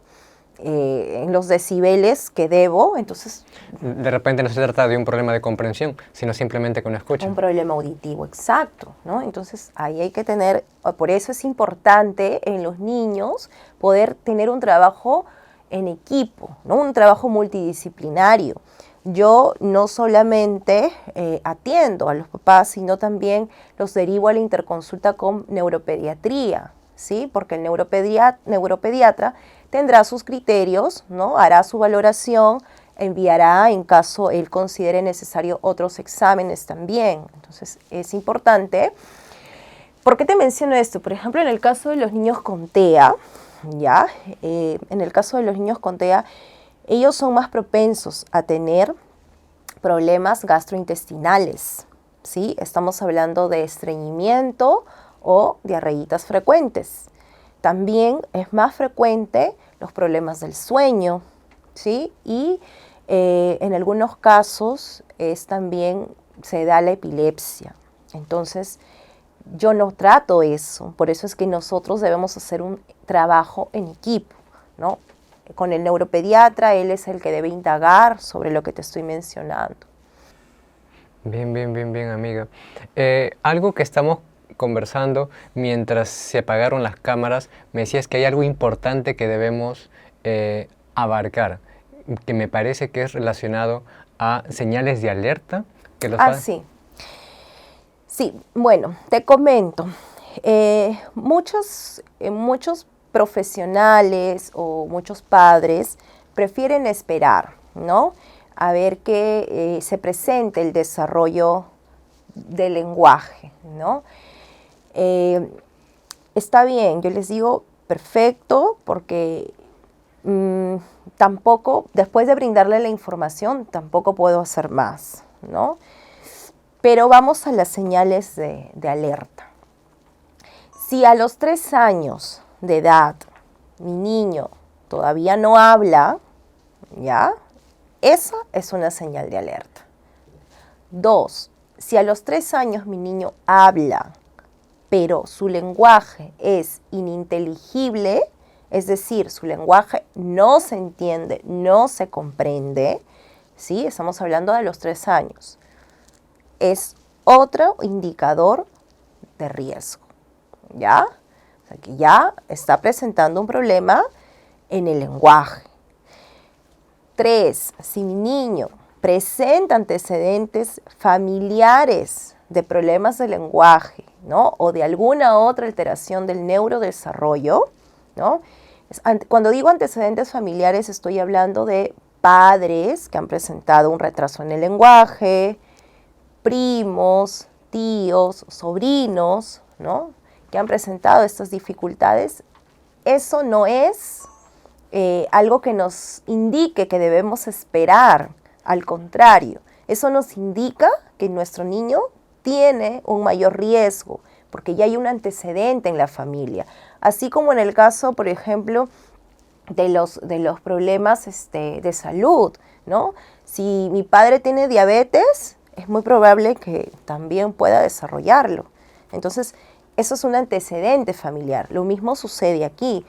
en los decibeles que debo, entonces... De repente no se trata de un problema de comprensión, sino simplemente que no escucha. Un problema auditivo, exacto, ¿no? Entonces ahí hay que tener, por eso es importante en los niños poder tener un trabajo en equipo, ¿no? Un trabajo multidisciplinario. Yo no solamente atiendo a los papás, sino también los derivo a la interconsulta con neuropediatría, ¿sí? Porque el neuropediatra tendrá sus criterios, ¿no? Hará su valoración, enviará en caso él considere necesario otros exámenes también. Entonces es importante. ¿Por qué te menciono esto? Por ejemplo, en el caso de los niños con TEA, ¿ya? En el caso de los niños con TEA, ellos son más propensos a tener problemas gastrointestinales, ¿sí? Estamos hablando de estreñimiento o diarreitas frecuentes. También es más frecuente los problemas del sueño, ¿sí? Y en algunos casos también se da la epilepsia. Entonces, yo no trato eso, por eso es que nosotros debemos hacer un trabajo en equipo, ¿no? Con el neuropediatra, él es el que debe indagar sobre lo que te estoy mencionando. Bien, amiga. Algo que estamos conversando mientras se apagaron las cámaras, me decías que hay algo importante que debemos abarcar, que me parece que es relacionado a señales de alerta. Sí. Sí, bueno, te comento. Muchos profesionales o muchos padres prefieren esperar, ¿no? A ver que se presente el desarrollo del lenguaje, ¿no? Está bien, yo les digo perfecto, porque tampoco, después de brindarle la información, tampoco puedo hacer más, ¿no? Pero vamos a las señales de alerta. Si a los 3 años de edad mi niño todavía no habla, ¿ya? Esa es una señal de alerta. 2, si a los 3 años mi niño habla, pero su lenguaje es ininteligible, es decir, su lenguaje no se entiende, no se comprende, ¿sí? Estamos hablando de los 3 años. Es otro indicador de riesgo, ¿ya? O sea, que ya está presentando un problema en el lenguaje. 3, si mi niño presenta antecedentes familiares de problemas de lenguaje, ¿no? O de alguna otra alteración del neurodesarrollo, ¿no? Cuando digo antecedentes familiares, estoy hablando de padres que han presentado un retraso en el lenguaje, primos, tíos, sobrinos, ¿no? Que han presentado estas dificultades. Eso no es algo que nos indique que debemos esperar. Al contrario, eso nos indica que nuestro niño tiene un mayor riesgo, porque ya hay un antecedente en la familia. Así como en el caso, por ejemplo, de los problemas de salud, ¿no? Si mi padre tiene diabetes, es muy probable que también pueda desarrollarlo. Entonces, eso es un antecedente familiar. Lo mismo sucede aquí.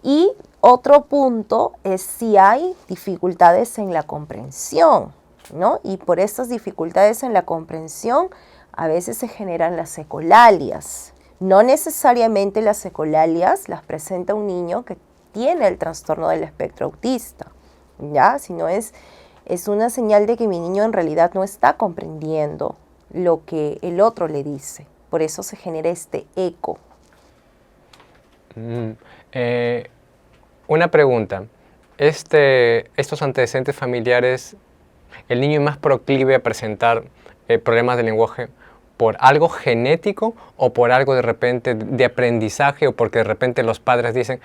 Y otro punto es si hay dificultades en la comprensión, ¿no? Y por estas dificultades en la comprensión, a veces se generan las ecolalias. No necesariamente las ecolalias las presenta un niño que tiene el trastorno del espectro autista, ¿ya? Sino es una señal de que mi niño en realidad no está comprendiendo lo que el otro le dice. Por eso se genera este eco. Una pregunta. Estos antecedentes familiares, ¿el niño es más proclive a presentar problemas de lenguaje por algo genético o por algo de repente de aprendizaje, o porque de repente los padres dicen,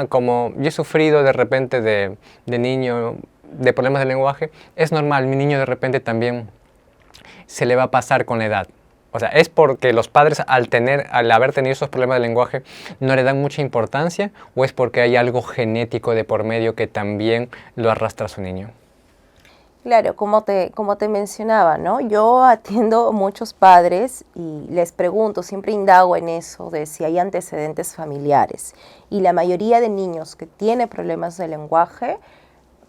como yo he sufrido de repente de niño de problemas de lenguaje, es normal, mi niño de repente también se le va a pasar con la edad? O sea, ¿es porque los padres al haber tenido esos problemas de lenguaje no le dan mucha importancia, o es porque hay algo genético de por medio que también lo arrastra a su niño? Claro, como te mencionaba, ¿no? Yo atiendo muchos padres y les pregunto, siempre indago en eso de si hay antecedentes familiares. Y la mayoría de niños que tienen problemas de lenguaje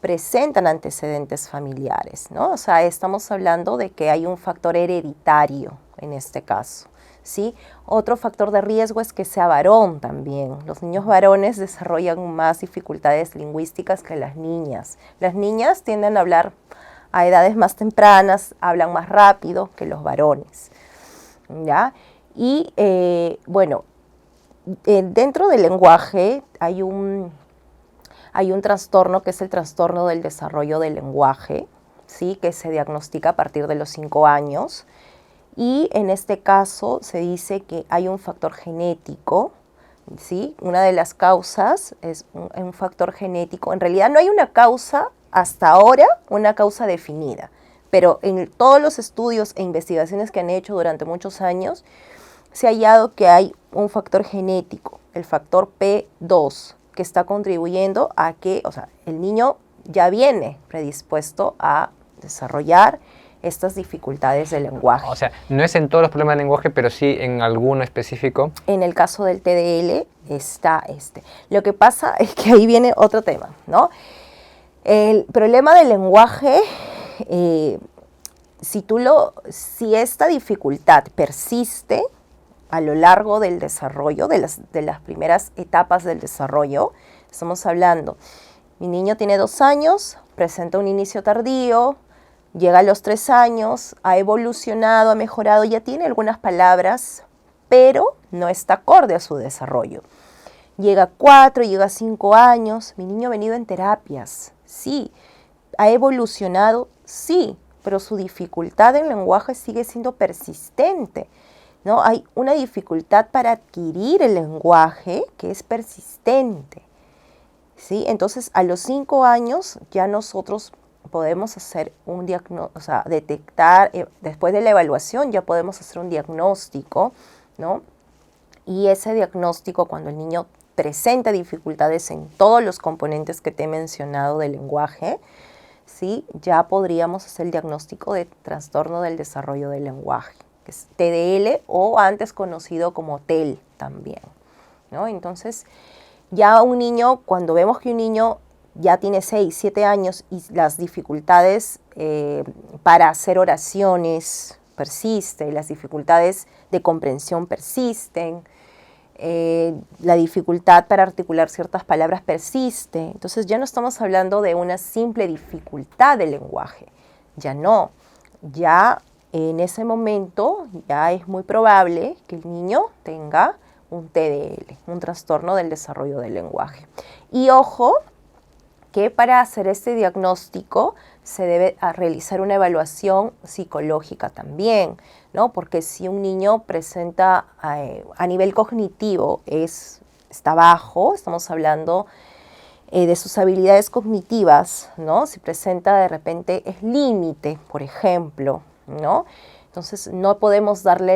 presentan antecedentes familiares, ¿no? O sea, estamos hablando de que hay un factor hereditario en este caso, ¿sí? Otro factor de riesgo es que sea varón también. Los niños varones desarrollan más dificultades lingüísticas que las niñas. Las niñas tienden a hablar a edades más tempranas, hablan más rápido que los varones, ¿ya? Y, dentro del lenguaje hay un trastorno que es el trastorno del desarrollo del lenguaje, ¿sí? Que se diagnostica a partir de los 5 años. Y en este caso se dice que hay un factor genético, ¿sí? Una de las causas es un factor genético. En realidad no hay una causa, hasta ahora, una causa definida. Pero en todos los estudios e investigaciones que han hecho durante muchos años, se ha hallado que hay un factor genético, el factor P2, que está contribuyendo a que, o sea, el niño ya viene predispuesto a desarrollar estas dificultades del lenguaje. O sea, no es en todos los problemas de lenguaje, pero sí en alguno específico. En el caso del TDL está este. Lo que pasa es que ahí viene otro tema, ¿no? El problema del lenguaje, si esta dificultad persiste a lo largo del desarrollo, de las primeras etapas del desarrollo, estamos hablando, mi niño tiene 2 años, presenta un inicio tardío, llega a los 3 años, ha evolucionado, ha mejorado, ya tiene algunas palabras, pero no está acorde a su desarrollo. Llega a 4, llega a 5 años, mi niño ha venido en terapias, sí. ¿Ha evolucionado? Sí, pero su dificultad en lenguaje sigue siendo persistente, ¿no? Hay una dificultad para adquirir el lenguaje que es persistente, ¿sí? Entonces, a los 5 años ya nosotros podemos hacer un diagnóstico, o sea, detectar, después de la evaluación ya podemos hacer un diagnóstico, ¿no? Y ese diagnóstico, cuando el niño presenta dificultades en todos los componentes que te he mencionado del lenguaje, ¿sí? Ya podríamos hacer el diagnóstico de trastorno del desarrollo del lenguaje, que es TDL o antes conocido como TEL también, ¿no? Entonces, ya un niño, cuando vemos que un niño ya tiene 6, 7 años y las dificultades para hacer oraciones persisten, las dificultades de comprensión persisten, la dificultad para articular ciertas palabras persiste. Entonces ya no estamos hablando de una simple dificultad del lenguaje, ya no, ya en ese momento ya es muy probable que el niño tenga un TDL, un trastorno del desarrollo del lenguaje. Y ojo, que para hacer este diagnóstico se debe realizar una evaluación psicológica también, ¿no? Porque si un niño presenta a nivel cognitivo está bajo, estamos hablando de sus habilidades cognitivas, ¿no? Si presenta de repente es límite, por ejemplo, ¿no? Entonces no podemos darle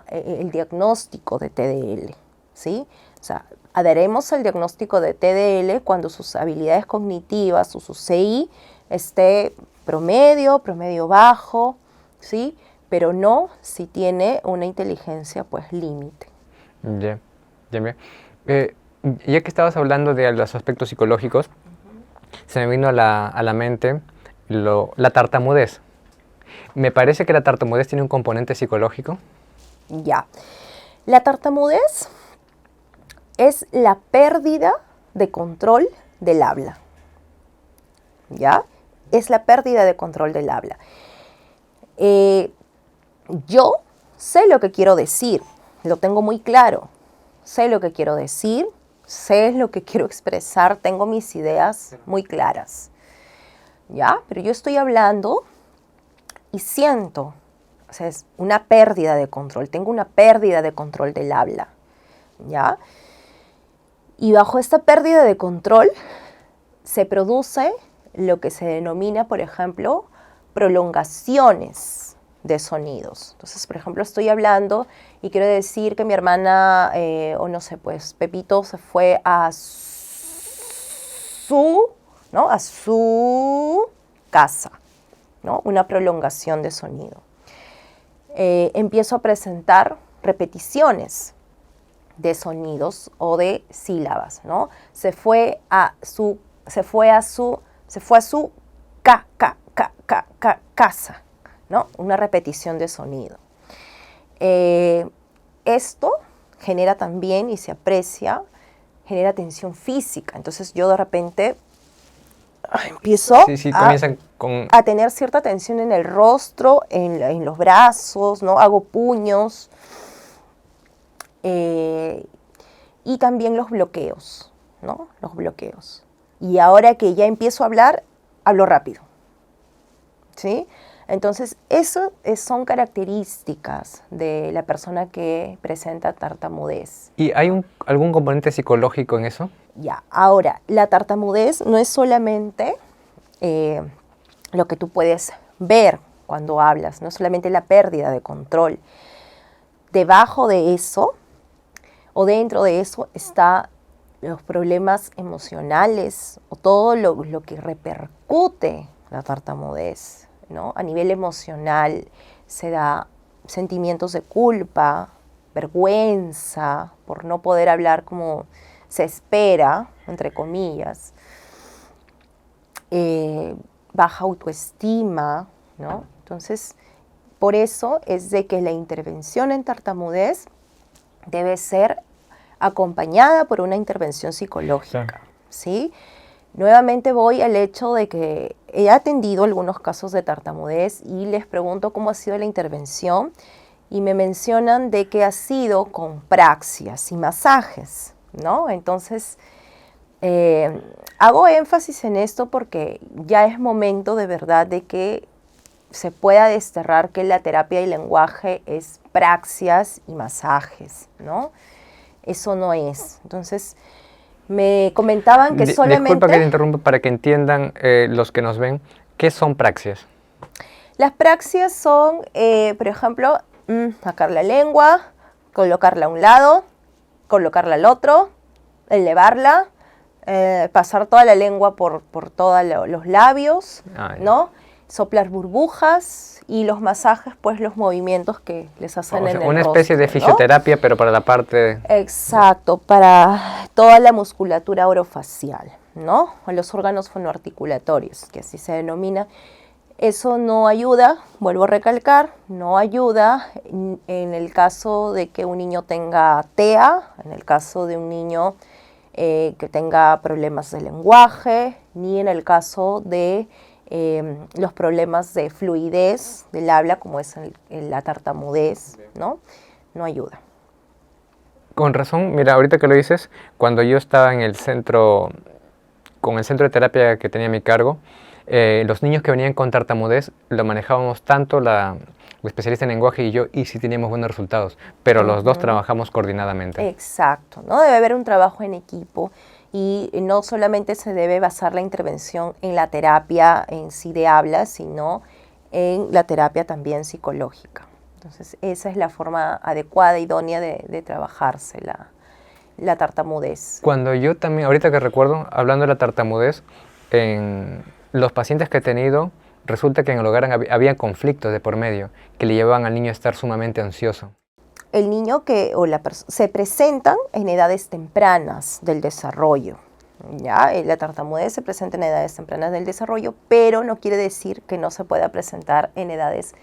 el diagnóstico de TDL, ¿sí? O sea, adheremos al diagnóstico de TDL cuando sus habilidades cognitivas o su CI esté promedio bajo, ¿sí? Pero no si tiene una inteligencia pues límite. Ya, ya. Ya que estabas hablando de los aspectos psicológicos, se me vino a la mente la tartamudez. Me parece que la tartamudez tiene un componente psicológico. Ya. La tartamudez es la pérdida de control del habla. ¿Ya? Es la pérdida de control del habla. Yo sé lo que quiero decir, lo tengo muy claro. Sé lo que quiero decir, sé lo que quiero expresar, tengo mis ideas muy claras. ¿Ya? Pero yo estoy hablando y siento, o sea, es una pérdida de control, tengo una pérdida de control del habla. ¿Ya? Y bajo esta pérdida de control se produce lo que se denomina, por ejemplo, prolongaciones de sonidos. Entonces, por ejemplo, estoy hablando y quiero decir que mi hermana, o no sé, pues Pepito se fue a su casa, ¿no? Una prolongación de sonido. Empiezo a presentar repeticiones de sonidos o de sílabas, ¿no? Se fue a su casa, ¿no? Una repetición de sonido. Esto genera también, y se aprecia, genera tensión física. Entonces yo de repente empiezo a tener cierta tensión en el rostro, en los brazos, ¿no? Hago puños. Y también los bloqueos, ¿no? Los bloqueos. Y ahora que ya empiezo a hablar, hablo rápido, ¿sí? Entonces, eso son características de la persona que presenta tartamudez. ¿Y hay algún componente psicológico en eso? Ya, ahora, la tartamudez no es solamente lo que tú puedes ver cuando hablas, no es solamente la pérdida de control. Debajo de eso, o dentro de eso, está los problemas emocionales o todo lo que repercute la tartamudez, ¿no? A nivel emocional se da sentimientos de culpa, vergüenza por no poder hablar como se espera, entre comillas, baja autoestima, ¿no? Entonces, por eso es de que la intervención en tartamudez debe ser acompañada por una intervención psicológica, ¿sí? Nuevamente voy al hecho de que he atendido algunos casos de tartamudez y les pregunto cómo ha sido la intervención y me mencionan de que ha sido con praxias y masajes, ¿no? Entonces, hago énfasis en esto porque ya es momento de verdad de que se pueda desterrar que la terapia del lenguaje es praxias y masajes, ¿no? Eso no es. Entonces, me comentaban que solamente... Disculpa que te interrumpa para que entiendan los que nos ven, ¿qué son praxias? Las praxias son, por ejemplo, sacar la lengua, colocarla a un lado, colocarla al otro, elevarla, pasar toda la lengua por todos los labios, ¿no? Soplar burbujas y los masajes, pues los movimientos que les hacen en el rostro. Una especie de fisioterapia, ¿no? Pero para la parte... Exacto, para toda la musculatura orofacial, ¿no? O los órganos fonoarticulatorios, que así se denomina. Eso no ayuda, vuelvo a recalcar, no ayuda en el caso de que un niño tenga TEA, en el caso de un niño que tenga problemas de lenguaje, ni en el caso de los problemas de fluidez del habla, como es la tartamudez, ¿no? No ayuda. Con razón, mira, ahorita que lo dices, cuando yo estaba en el centro, con el centro de terapia que tenía a mi cargo, los niños que venían con tartamudez lo manejábamos tanto la especialista en lenguaje y yo, y sí teníamos buenos resultados, pero los dos trabajamos coordinadamente. Exacto, ¿no? Debe haber un trabajo en equipo y no solamente se debe basar la intervención en la terapia en sí de habla, sino en la terapia también psicológica. Entonces, esa es la forma adecuada, idónea de trabajarse la tartamudez. Cuando yo también, ahorita que recuerdo, hablando de la tartamudez, en los pacientes que he tenido, resulta que en el hogar había conflictos de por medio que le llevaban al niño a estar sumamente ansioso. El niño se presentan en edades tempranas del desarrollo. ¿Ya? La tartamudez se presenta en edades tempranas del desarrollo, pero no quiere decir que no se pueda presentar en edades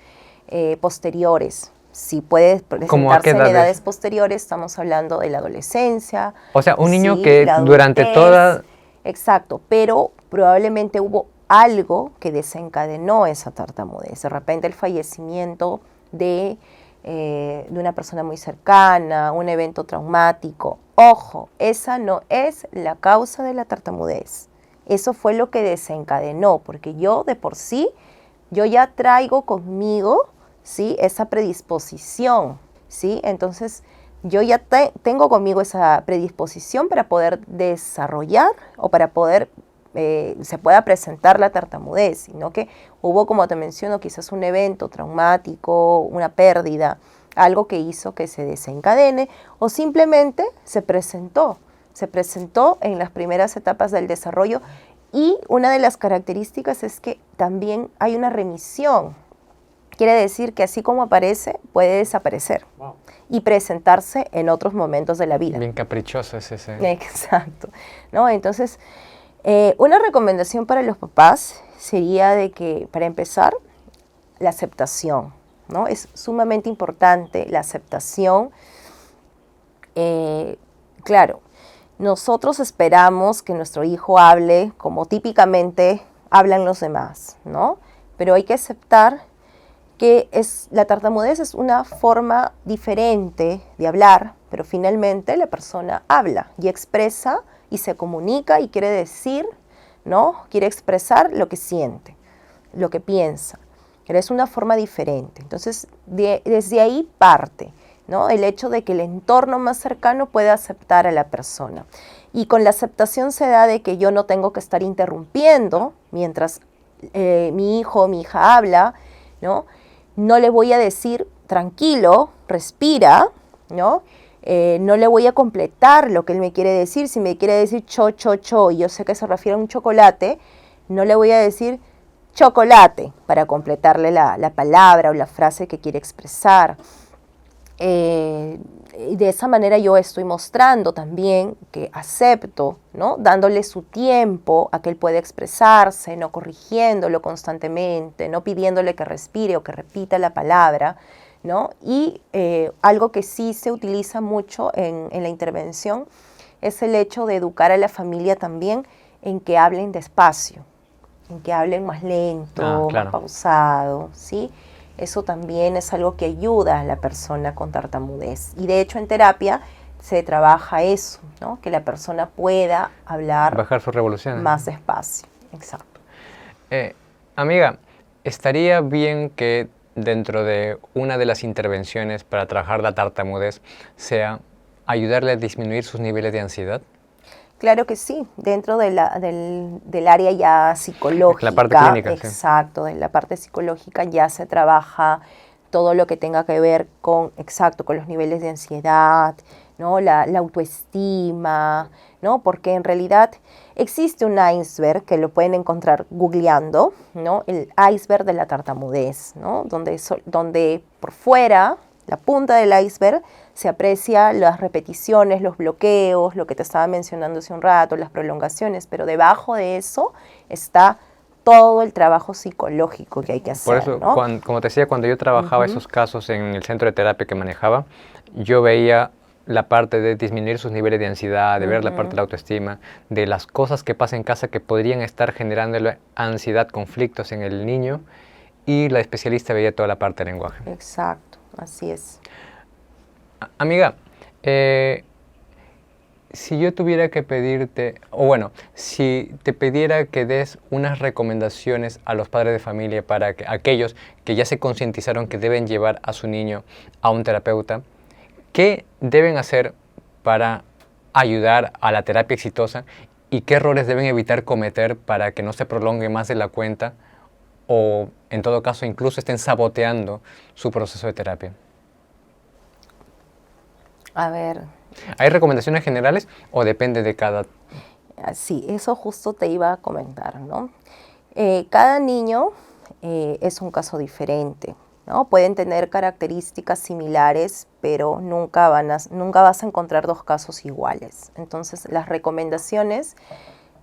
posteriores. Si puede presentarse en edades posteriores, estamos hablando de la adolescencia. O sea, un niño que durante toda... Exacto, pero probablemente hubo algo que desencadenó esa tartamudez. De repente el fallecimiento de una persona muy cercana, un evento traumático. Ojo, esa no es la causa de la tartamudez. Eso fue lo que desencadenó, porque yo de por sí, yo ya traigo conmigo, ¿sí?, esa predisposición, ¿sí? Entonces, yo ya tengo conmigo esa predisposición para poder desarrollar o para poder se pueda presentar la tartamudez, sino que hubo, como te menciono, quizás un evento traumático, una pérdida, algo que hizo que se desencadene o simplemente se presentó en las primeras etapas del desarrollo. Y una de las características es que también hay una remisión. Quiere decir que así como aparece, puede desaparecer y presentarse en otros momentos de la vida. Bien caprichoso es ese. Exacto, ¿no? Entonces, una recomendación para los papás sería de que, para empezar, la aceptación, ¿no? Es sumamente importante la aceptación. Claro, nosotros esperamos que nuestro hijo hable como típicamente hablan los demás, ¿no? Pero hay que aceptar que la tartamudez es una forma diferente de hablar, pero finalmente la persona habla y expresa y se comunica y quiere decir, ¿no? Quiere expresar lo que siente, lo que piensa. Pero es una forma diferente. Entonces, desde ahí parte, ¿no? El hecho de que el entorno más cercano pueda aceptar a la persona. Y con la aceptación se da de que yo no tengo que estar interrumpiendo mientras mi hijo o mi hija habla, ¿no? No le voy a decir, tranquilo, respira, ¿no? No le voy a completar lo que él me quiere decir. Si me quiere decir cho, y yo sé que se refiere a un chocolate, no le voy a decir chocolate para completarle la palabra o la frase que quiere expresar. De esa manera yo estoy mostrando también que acepto, ¿no? Dándole su tiempo a que él pueda expresarse, no corrigiéndolo constantemente, no pidiéndole que respire o que repita la palabra, ¿no? Y algo que sí se utiliza mucho en la intervención es el hecho de educar a la familia también en que hablen despacio, en que hablen más lento, claro, más pausado, ¿sí? Eso también es algo que ayuda a la persona con tartamudez. Y de hecho en terapia se trabaja eso, ¿no? Que la persona pueda hablar, bajar sus revoluciones, más despacio. Exacto. Amiga, estaría bien que dentro de una de las intervenciones para trabajar la tartamudez sea ayudarle a disminuir sus niveles de ansiedad. Claro que sí, dentro del área ya psicológica. La parte clínica, exacto, sí. En la parte psicológica ya se trabaja todo lo que tenga que ver con los niveles de ansiedad, ¿no? La autoestima, ¿no? Porque en realidad existe un iceberg que lo pueden encontrar googleando, ¿no? El iceberg de la tartamudez, ¿no? Donde por fuera, la punta del iceberg, se aprecia las repeticiones, los bloqueos, lo que te estaba mencionando hace un rato, las prolongaciones, pero debajo de eso está todo el trabajo psicológico que hay que hacer. Por eso, ¿no? como te decía, cuando yo trabajaba esos casos en el centro de terapia que manejaba, yo veía la parte de disminuir sus niveles de ansiedad, de ver la parte de la autoestima, de las cosas que pasan en casa que podrían estar generando ansiedad, conflictos en el niño, y la especialista veía toda la parte del lenguaje. Exacto, así es. Amiga, si yo tuviera que pedirte, o bueno, si te pidiera que des unas recomendaciones a los padres de familia para que aquellos que ya se concientizaron que deben llevar a su niño a un terapeuta, ¿qué deben hacer para ayudar a la terapia exitosa y qué errores deben evitar cometer para que no se prolongue más de la cuenta o, en todo caso, incluso estén saboteando su proceso de terapia? A ver. ¿Hay recomendaciones generales o depende de cada? Sí, eso justo te iba a comentar, ¿no? Cada niño es un caso diferente, ¿no? Pueden tener características similares, pero nunca vas a encontrar dos casos iguales. Entonces, las recomendaciones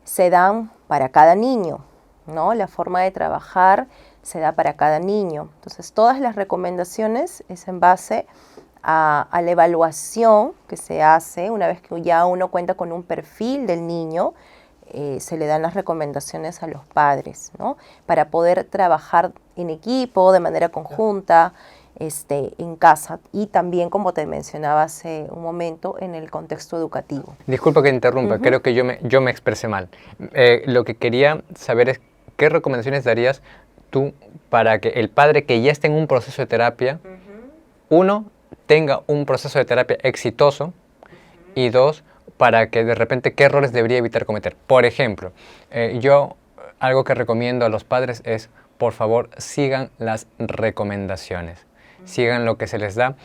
se dan para cada niño, ¿no? La forma de trabajar se da para cada niño. Entonces, todas las recomendaciones es en base a la evaluación que se hace una vez que ya uno cuenta con un perfil del niño. Se le dan las recomendaciones a los padres, ¿no? Para poder trabajar en equipo, de manera conjunta, en casa y también, como te mencionaba hace un momento, en el contexto educativo. Disculpa que interrumpa, creo que yo me expresé mal. Lo que quería saber es qué recomendaciones darías tú para que el padre que ya esté en un proceso de terapia, uno, tenga un proceso de terapia exitoso y dos, para que de repente qué errores debería evitar cometer. Por ejemplo, yo algo que recomiendo a los padres es, por favor, sigan las recomendaciones. Sigan lo que se les da.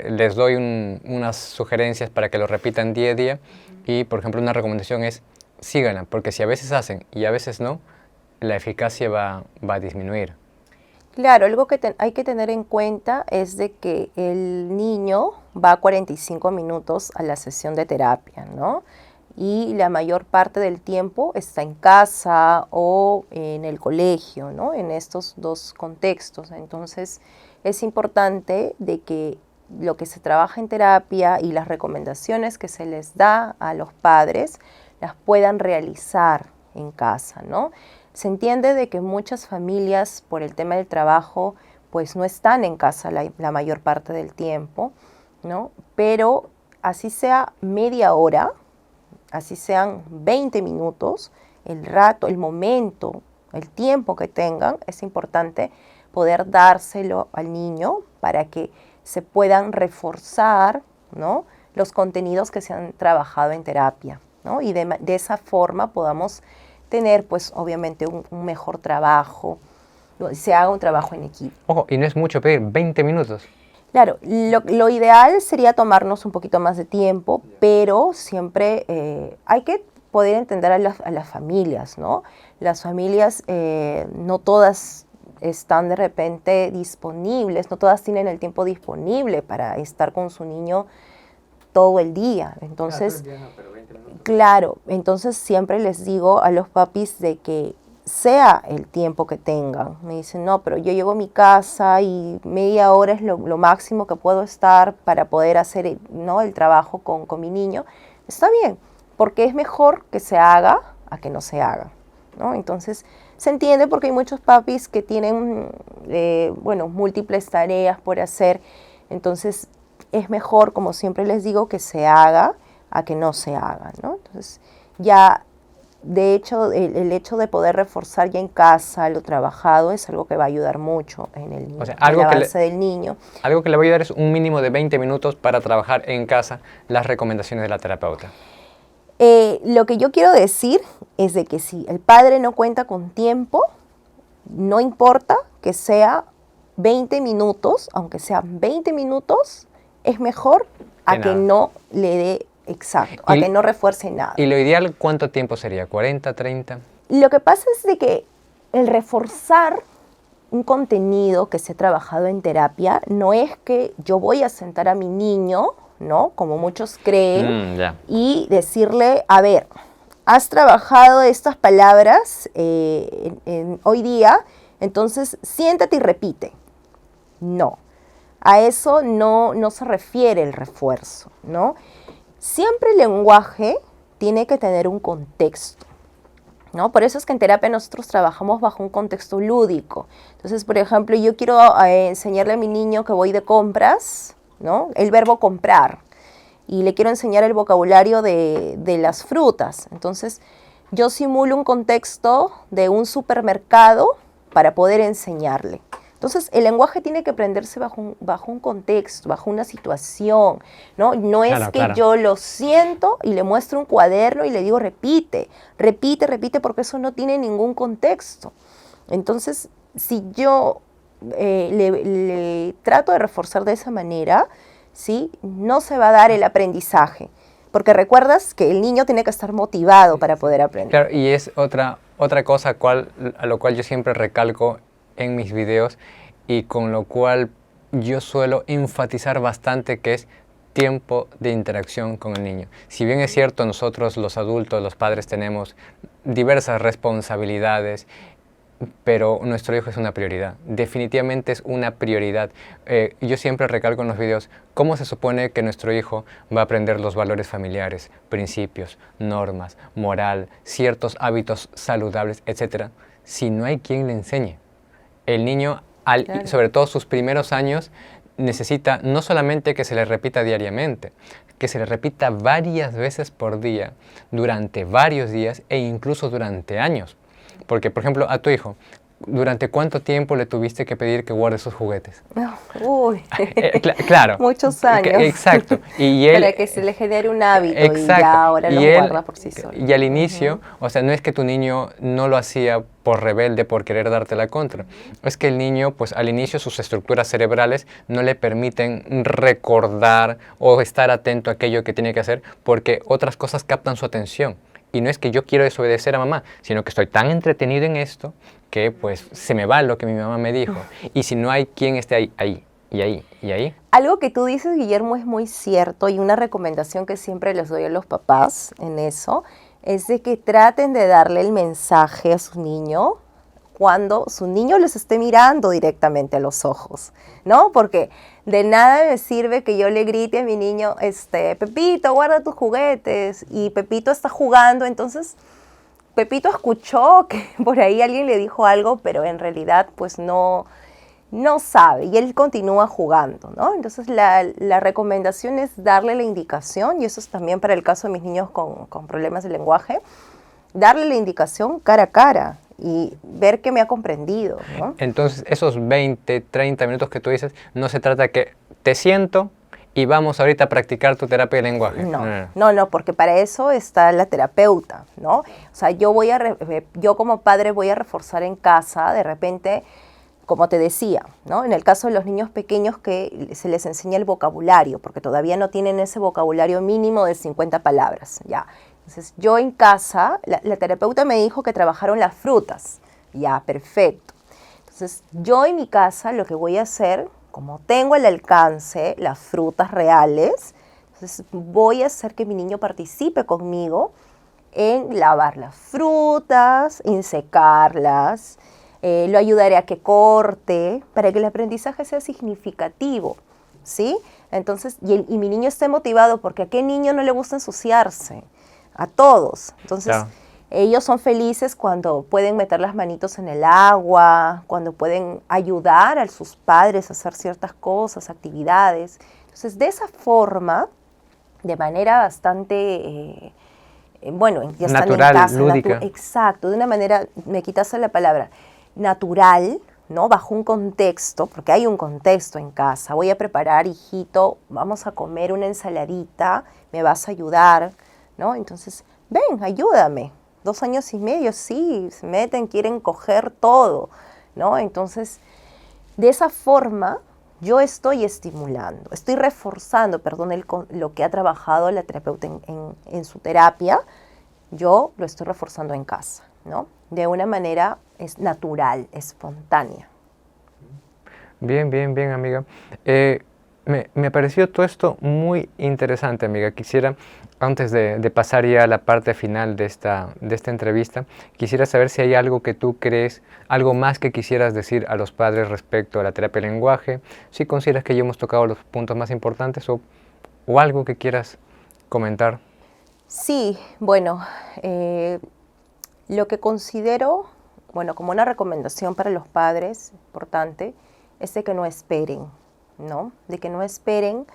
Les doy unas sugerencias para que lo repitan día a día y, por ejemplo, una recomendación es síganla, porque si a veces hacen y a veces no, la eficacia va a disminuir. Claro, algo que hay que tener en cuenta es de que el niño va 45 minutos a la sesión de terapia, ¿no? Y la mayor parte del tiempo está en casa o en el colegio, ¿no? En estos dos contextos. Entonces, es importante de que lo que se trabaja en terapia y las recomendaciones que se les da a los padres las puedan realizar en casa, ¿no? Se entiende de que muchas familias, por el tema del trabajo, pues no están en casa la mayor parte del tiempo, ¿no? Pero así sea media hora, así sean 20 minutos, el rato, el momento, el tiempo que tengan, es importante poder dárselo al niño para que se puedan reforzar, ¿no?, los contenidos que se han trabajado en terapia, ¿no? Y de esa forma podamos tener, pues, obviamente un mejor trabajo, se haga un trabajo en equipo. Ojo, y no es mucho pedir, 20 minutos. Claro, lo ideal sería tomarnos un poquito más de tiempo, pero siempre hay que poder entender a las familias, ¿no? Las familias no todas están de repente disponibles, no todas tienen el tiempo disponible para estar con su niño todo el día. Entonces, claro, entonces siempre les digo a los papis de que sea el tiempo que tengan. Me dicen, no, pero yo llego a mi casa y media hora es lo máximo que puedo estar para poder hacer, ¿no?, el trabajo con mi niño. Está bien, porque es mejor que se haga a que no se haga, ¿no? Entonces, se entiende porque hay muchos papis que tienen, múltiples tareas por hacer. Entonces, es mejor, como siempre les digo, que se haga a que no se haga, ¿no? Entonces, ya, de hecho, el hecho de poder reforzar ya en casa lo trabajado es algo que va a ayudar mucho en el avance del niño. Algo que le va a ayudar es un mínimo de 20 minutos para trabajar en casa las recomendaciones de la terapeuta. Lo que yo quiero decir es de que si el padre no cuenta con tiempo, no importa que sea 20 minutos, aunque sean 20 minutos, es mejor a que no le dé exacto, a que no refuerce nada. ¿Y lo ideal cuánto tiempo sería? ¿40, 30? Lo que pasa es de que el reforzar un contenido que se ha trabajado en terapia no es que yo voy a sentar a mi niño, ¿no?, como muchos creen, y decirle, a ver, has trabajado estas palabras hoy día, entonces siéntate y repite. No. A eso no se refiere el refuerzo, ¿no? Siempre el lenguaje tiene que tener un contexto, ¿no? Por eso es que en terapia nosotros trabajamos bajo un contexto lúdico. Entonces, por ejemplo, yo quiero enseñarle a mi niño que voy de compras, ¿no? El verbo comprar. Y le quiero enseñar el vocabulario de las frutas. Entonces, yo simulo un contexto de un supermercado para poder enseñarle. Entonces, el lenguaje tiene que aprenderse bajo un contexto, bajo una situación, ¿no? No es Claro, que claro. yo lo siento y le muestro un cuaderno y le digo repite, repite, repite, porque eso no tiene ningún contexto. Entonces, si yo le trato de reforzar de esa manera, ¿sí? No se va a dar el aprendizaje, porque recuerdas que el niño tiene que estar motivado para poder aprender. Claro, y es otra cosa a lo cual yo siempre recalco en mis videos y con lo cual yo suelo enfatizar bastante, que es tiempo de interacción con el niño. Si bien es cierto, nosotros los adultos, los padres, tenemos diversas responsabilidades, pero nuestro hijo es una prioridad. Definitivamente es una prioridad. Yo siempre recalco en los videos cómo se supone que nuestro hijo va a aprender los valores familiares, principios, normas, moral, ciertos hábitos saludables, etcétera, si no hay quien le enseñe. El niño, Claro. sobre todo sus primeros años, necesita no solamente que se le repita diariamente, que se le repita varias veces por día, durante varios días e incluso durante años. Porque, por ejemplo, a tu hijo, ¿durante cuánto tiempo le tuviste que pedir que guarde sus juguetes? Uy, Claro. muchos años. Exacto. Y él, para que se le genere un hábito exacto. y ya ahora lo guarda por sí solo. Y al inicio, o sea, no es que tu niño no lo hacía por rebelde, por querer darte la contra. Es que el niño, pues al inicio sus estructuras cerebrales no le permiten recordar o estar atento a aquello que tiene que hacer, porque otras cosas captan su atención. Y no es que yo quiero desobedecer a mamá, sino que estoy tan entretenido en esto que pues se me va lo que mi mamá me dijo. Y si no hay quien esté ahí, y ahí. Algo que tú dices, Guillermo, es muy cierto, y una recomendación que siempre les doy a los papás en eso, es de que traten de darle el mensaje a su niño cuando su niño les esté mirando directamente a los ojos, ¿no? Porque de nada me sirve que yo le grite a mi niño, Pepito, guarda tus juguetes, y Pepito está jugando, entonces Pepito escuchó que por ahí alguien le dijo algo, pero en realidad pues no sabe y él continúa jugando, ¿no? Entonces la recomendación es darle la indicación, y eso es también para el caso de mis niños con problemas de lenguaje, darle la indicación cara a cara y ver que me ha comprendido, ¿no? Entonces, esos 20, 30 minutos que tú dices, no se trata que te siento y vamos ahorita a practicar tu terapia de lenguaje. No, porque para eso está la terapeuta, ¿no? O sea, yo como padre voy a reforzar en casa, de repente, como te decía, ¿no? En el caso de los niños pequeños, que se les enseña el vocabulario, porque todavía no tienen ese vocabulario mínimo de 50 palabras, ya. Entonces, yo en casa, la terapeuta me dijo que trabajaron las frutas. Ya, perfecto. Entonces, yo en mi casa lo que voy a hacer, como tengo al alcance las frutas reales, entonces voy a hacer que mi niño participe conmigo en lavar las frutas, en secarlas, lo ayudaré a que corte, para que el aprendizaje sea significativo, ¿sí? Entonces, y mi niño esté motivado, porque ¿a qué niño no le gusta ensuciarse? A todos. Entonces, claro, ellos son felices cuando pueden meter las manitos en el agua, cuando pueden ayudar a sus padres a hacer ciertas cosas, actividades. Entonces, de esa forma, de manera bastante, ya están natural, en casa. lúdica. Exacto, de una manera, me quitaste la palabra, natural, ¿no? Bajo un contexto, porque hay un contexto en casa. Voy a preparar, hijito, vamos a comer una ensaladita, me vas a ayudar, ¿no? Entonces, ven, ayúdame. 2 años y medio, sí, se meten, quieren coger todo, ¿no? Entonces, de esa forma, yo estoy estimulando, estoy reforzando, lo que ha trabajado la terapeuta en su terapia, yo lo estoy reforzando en casa, ¿no? De una manera es natural, espontánea. Bien, amiga. Me pareció todo esto muy interesante, amiga. Quisiera, antes de pasar ya a la parte final de esta entrevista, quisiera saber si hay algo que tú crees, algo más que quisieras decir a los padres respecto a la terapia del lenguaje, si consideras que ya hemos tocado los puntos más importantes o algo que quieras comentar. Sí, bueno, lo que considero, bueno, como una recomendación para los padres, importante, es de que no esperen, ¿no? De que no esperen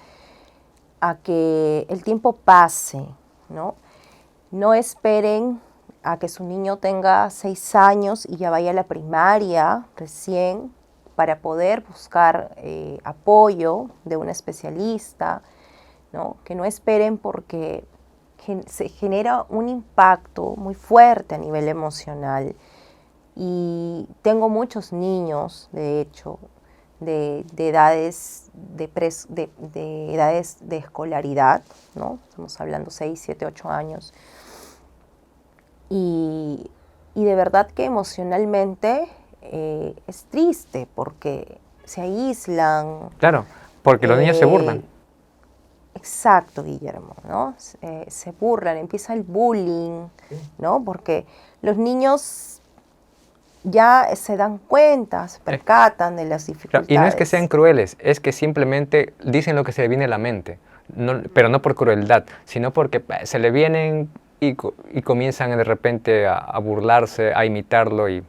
a que el tiempo pase, ¿no? No esperen a que su niño tenga 6 años y ya vaya a la primaria recién para poder buscar apoyo de un especialista, ¿no? Que no esperen porque se genera un impacto muy fuerte a nivel emocional. Y tengo muchos niños, de hecho, de edades de edades de escolaridad, ¿no? Estamos hablando 6, 7, 8 años. Y de verdad que emocionalmente es triste porque se aíslan. Claro, porque los niños se burlan. Exacto, Guillermo, ¿no? Se burlan, empieza el bullying, ¿no? Porque los niños ya se dan cuenta, se percatan de las dificultades. Y no es que sean crueles, es que simplemente dicen lo que se le viene a la mente, pero no por crueldad, sino porque se le vienen y comienzan de repente a burlarse, a imitarlo y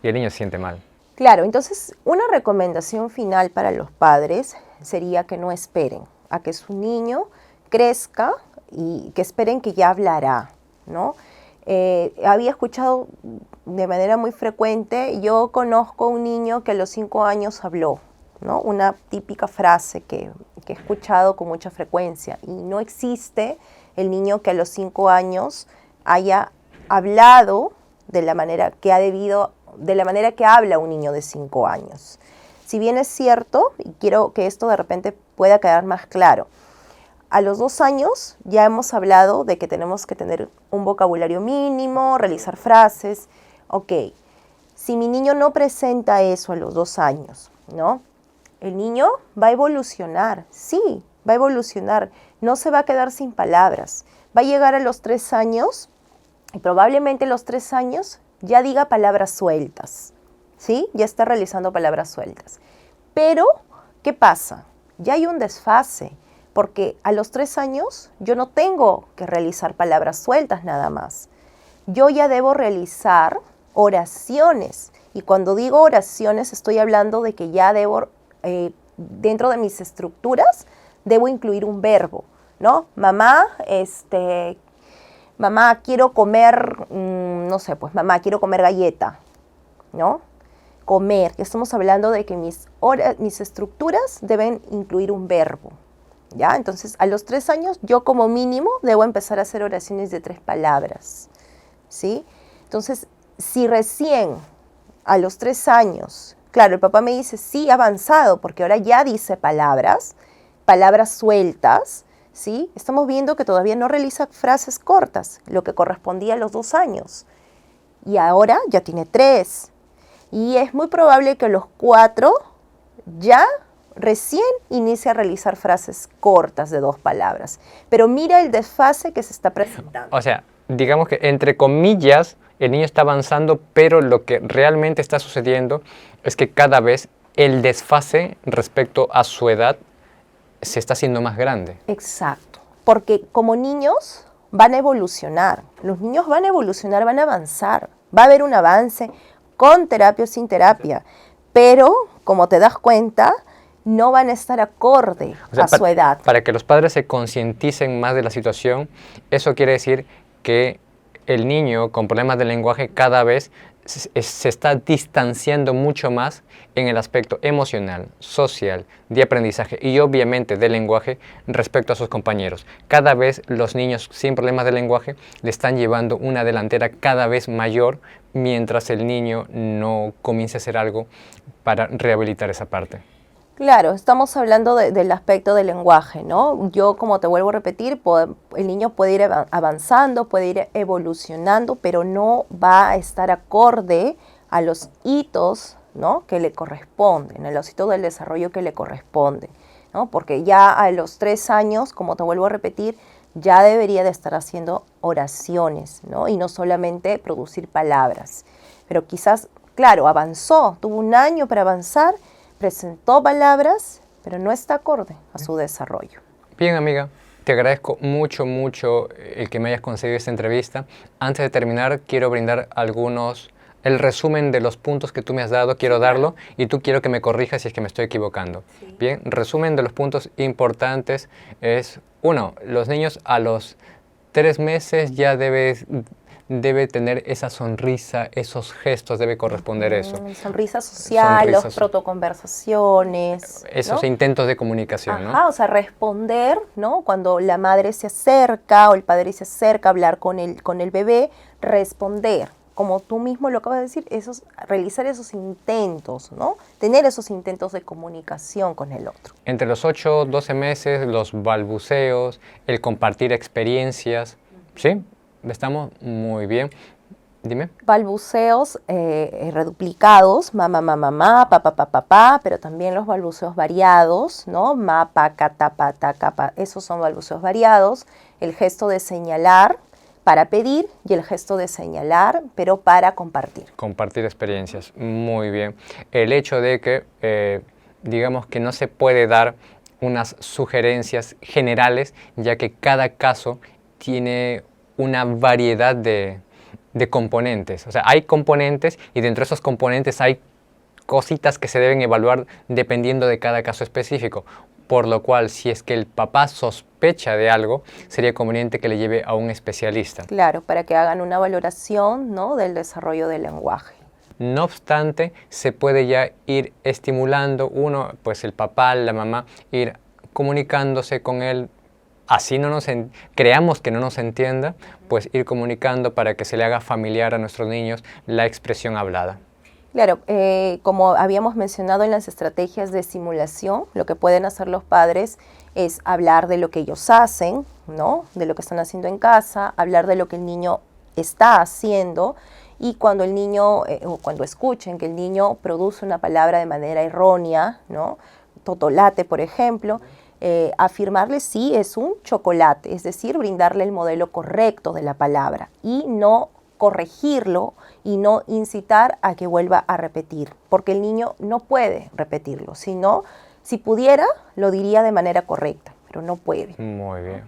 el niño se siente mal. Claro, entonces una recomendación final para los padres sería que no esperen a que su niño crezca y que esperen que ya hablará, ¿no? Había escuchado de manera muy frecuente, yo conozco un niño que a los 5 años habló, ¿no? Una típica frase que he escuchado con mucha frecuencia, y no existe el niño que a los 5 años haya hablado de la manera que de la manera que habla un niño de 5 años. Si bien es cierto, y quiero que esto de repente pueda quedar más claro, a los 2 años ya hemos hablado de que tenemos que tener un vocabulario mínimo, realizar frases. Ok, si mi niño no presenta eso a los 2 años, ¿no? El niño va a evolucionar, sí, va a evolucionar, no se va a quedar sin palabras. Va a llegar a los 3 años y probablemente a los 3 años ya diga palabras sueltas, ¿sí? Ya está realizando palabras sueltas. Pero, ¿qué pasa? Ya hay un desfase, porque a los 3 años yo no tengo que realizar palabras sueltas nada más. Yo ya debo realizar oraciones. Y cuando digo oraciones estoy hablando de que ya debo, dentro de mis estructuras, debo incluir un verbo, ¿no? Mamá, mamá, quiero comer, no sé, pues mamá, quiero comer galleta, ¿no? Comer, ya estamos hablando de que mis estructuras deben incluir un verbo, ¿ya? Entonces, a los 3 años, yo como mínimo debo empezar a hacer oraciones de 3 palabras, ¿sí? Entonces, si recién a los 3 años, claro, el papá me dice, sí, ha avanzado, porque ahora ya dice palabras sueltas, ¿sí? Estamos viendo que todavía no realiza frases cortas, lo que correspondía a los 2 años. Y ahora ya tiene 3. Y es muy probable que a los 4 ya recién inicie a realizar frases cortas de 2 palabras. Pero mira el desfase que se está presentando. O sea, digamos que entre comillas el niño está avanzando, pero lo que realmente está sucediendo es que cada vez el desfase respecto a su edad se está haciendo más grande. Exacto, porque como niños van a evolucionar, los niños van a evolucionar, van a avanzar, va a haber un avance con terapia o sin terapia, pero como te das cuenta, no van a estar acorde a su edad. Para que los padres se concienticen más de la situación, eso quiere decir que el niño con problemas de lenguaje cada vez se está distanciando mucho más en el aspecto emocional, social, de aprendizaje y obviamente del lenguaje respecto a sus compañeros. Cada vez los niños sin problemas de lenguaje le están llevando una delantera cada vez mayor mientras el niño no comience a hacer algo para rehabilitar esa parte. Claro, estamos hablando del aspecto del lenguaje, ¿no? Yo, como te vuelvo a repetir, el niño puede ir avanzando, puede ir evolucionando, pero no va a estar acorde a los hitos, ¿no?, que le corresponden, a los hitos del desarrollo que le corresponden. ¿no? Porque ya a los 3 años, como te vuelvo a repetir, ya debería de estar haciendo oraciones, ¿no? Y no solamente producir palabras. Pero quizás, claro, avanzó, tuvo 1 año para avanzar, presentó palabras, pero no está acorde a su desarrollo. Bien, amiga, te agradezco mucho, mucho el que me hayas concedido esta entrevista. Antes de terminar, quiero brindar el resumen de los puntos que tú me has dado, quiero darlo, y tú quiero que me corrijas si es que me estoy equivocando. Sí. Bien, resumen de los puntos importantes es, 1, los niños a los 3 meses ya debe tener esa sonrisa, esos gestos, debe corresponder eso. Sonrisa social, los protoconversaciones. Esos, ¿no?, intentos de comunicación, ¿no? O sea, responder, ¿no? Cuando la madre se acerca o el padre se acerca a hablar con el bebé, responder. Como tú mismo lo acabas de decir, realizar esos intentos, ¿no? Tener esos intentos de comunicación con el otro. Entre los 8, 12 meses, los balbuceos, el compartir experiencias, ¿sí? Estamos muy bien. Dime. Balbuceos reduplicados, mamá, mamá, mamá, papá, papá, papá, pero también los balbuceos variados, ¿no? Ma, pa, ca, ta, pa, ta, ca, pa. Esos son balbuceos variados. El gesto de señalar para pedir y el gesto de señalar, pero para compartir. Compartir experiencias, muy bien. El hecho de que, digamos que no se puede dar unas sugerencias generales, ya que cada caso tiene una variedad de componentes. O sea, hay componentes y dentro de esos componentes hay cositas que se deben evaluar dependiendo de cada caso específico. Por lo cual, si es que el papá sospecha de algo, sería conveniente que le lleve a un especialista. Claro, para que hagan una valoración, ¿no?, del desarrollo del lenguaje. No obstante, se puede ya ir estimulando pues el papá, la mamá, ir comunicándose con él. Así creamos que no nos entienda, pues ir comunicando para que se le haga familiar a nuestros niños la expresión hablada. Claro, como habíamos mencionado en las estrategias de simulación, lo que pueden hacer los padres es hablar de lo que ellos hacen, ¿no?, de lo que están haciendo en casa, hablar de lo que el niño está haciendo, y cuando el niño, o cuando escuchen que el niño produce una palabra de manera errónea, ¿no?, totolate, por ejemplo, afirmarle sí es un chocolate, es decir, brindarle el modelo correcto de la palabra y no corregirlo y no incitar a que vuelva a repetir, porque el niño no puede repetirlo, sino, si pudiera, lo diría de manera correcta, pero no puede. Muy bien,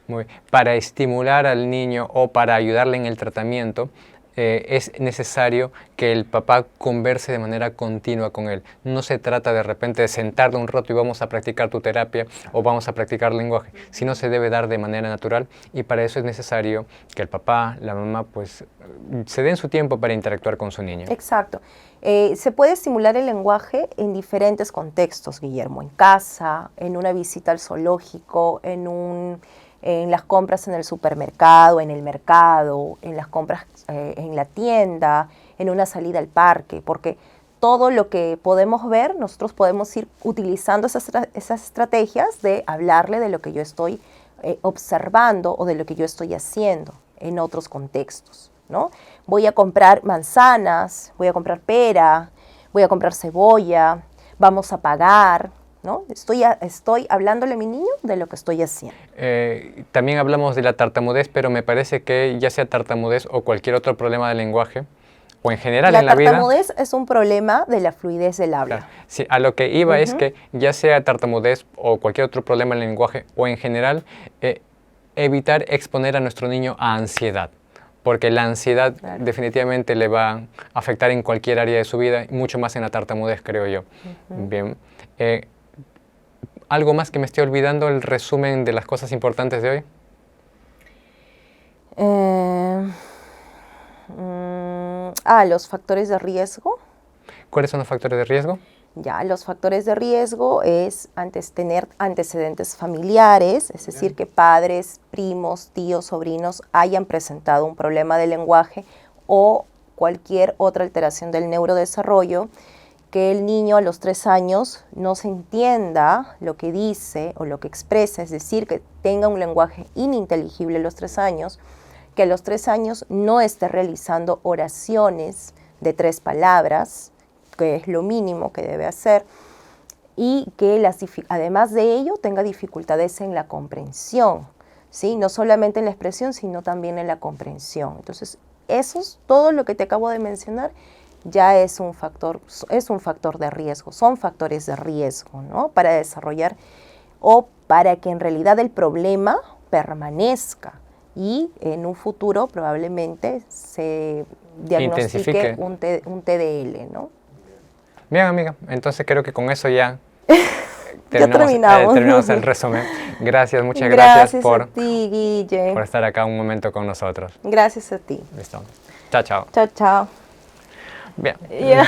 muy bien. Para estimular al niño o para ayudarle en el tratamiento, es necesario que el papá converse de manera continua con él. No se trata de repente de sentarle un rato y vamos a practicar tu terapia o vamos a practicar lenguaje, sino se debe dar de manera natural, y para eso es necesario que el papá, la mamá, pues se den su tiempo para interactuar con su niño. Exacto. Se puede estimular el lenguaje en diferentes contextos, Guillermo, en casa, en una visita al zoológico, en las compras en el supermercado, en el mercado, en las compras en la tienda, en una salida al parque, porque todo lo que podemos ver, nosotros podemos ir utilizando esas estrategias de hablarle de lo que yo estoy observando o de lo que yo estoy haciendo en otros contextos, ¿no? Voy a comprar manzanas, voy a comprar pera, voy a comprar cebolla, vamos a pagar, ¿no? Estoy hablándole a mi niño de lo que estoy haciendo. También hablamos de la tartamudez, pero me parece que ya sea tartamudez o cualquier otro problema de lenguaje, o en general en la vida... La tartamudez es un problema de la fluidez del habla. Claro. Sí, a lo que iba es que ya sea tartamudez o cualquier otro problema en el lenguaje, o en general, evitar exponer a nuestro niño a ansiedad. Porque la ansiedad definitivamente le va a afectar en cualquier área de su vida, mucho más en la tartamudez, creo yo. Bien. ¿Algo más que me esté olvidando, el resumen de las cosas importantes de hoy? Los factores de riesgo. ¿Cuáles son los factores de riesgo? Ya, los factores de riesgo es tener antecedentes familiares, es decir, que padres, primos, tíos, sobrinos hayan presentado un problema de lenguaje o cualquier otra alteración del neurodesarrollo, que el niño a los 3 años no se entienda lo que dice o lo que expresa, es decir, que tenga un lenguaje ininteligible a los 3 años, que a los 3 años no esté realizando oraciones de 3 palabras, que es lo mínimo que debe hacer, y que además de ello tenga dificultades en la comprensión, ¿sí? No solamente en la expresión, sino también en la comprensión. Entonces, todo lo que te acabo de mencionar ya es un factor de riesgo, son factores de riesgo, ¿no? Para desarrollar o para que en realidad el problema permanezca y en un futuro probablemente se diagnostique un TDL, ¿no? Bien, amiga, entonces creo que con eso ya terminamos el resumen. Gracias, muchas gracias a ti, Guille, por estar acá un momento con nosotros. Gracias a ti. Listo. Chao, chao. Chao, chao. Bien. Yeah.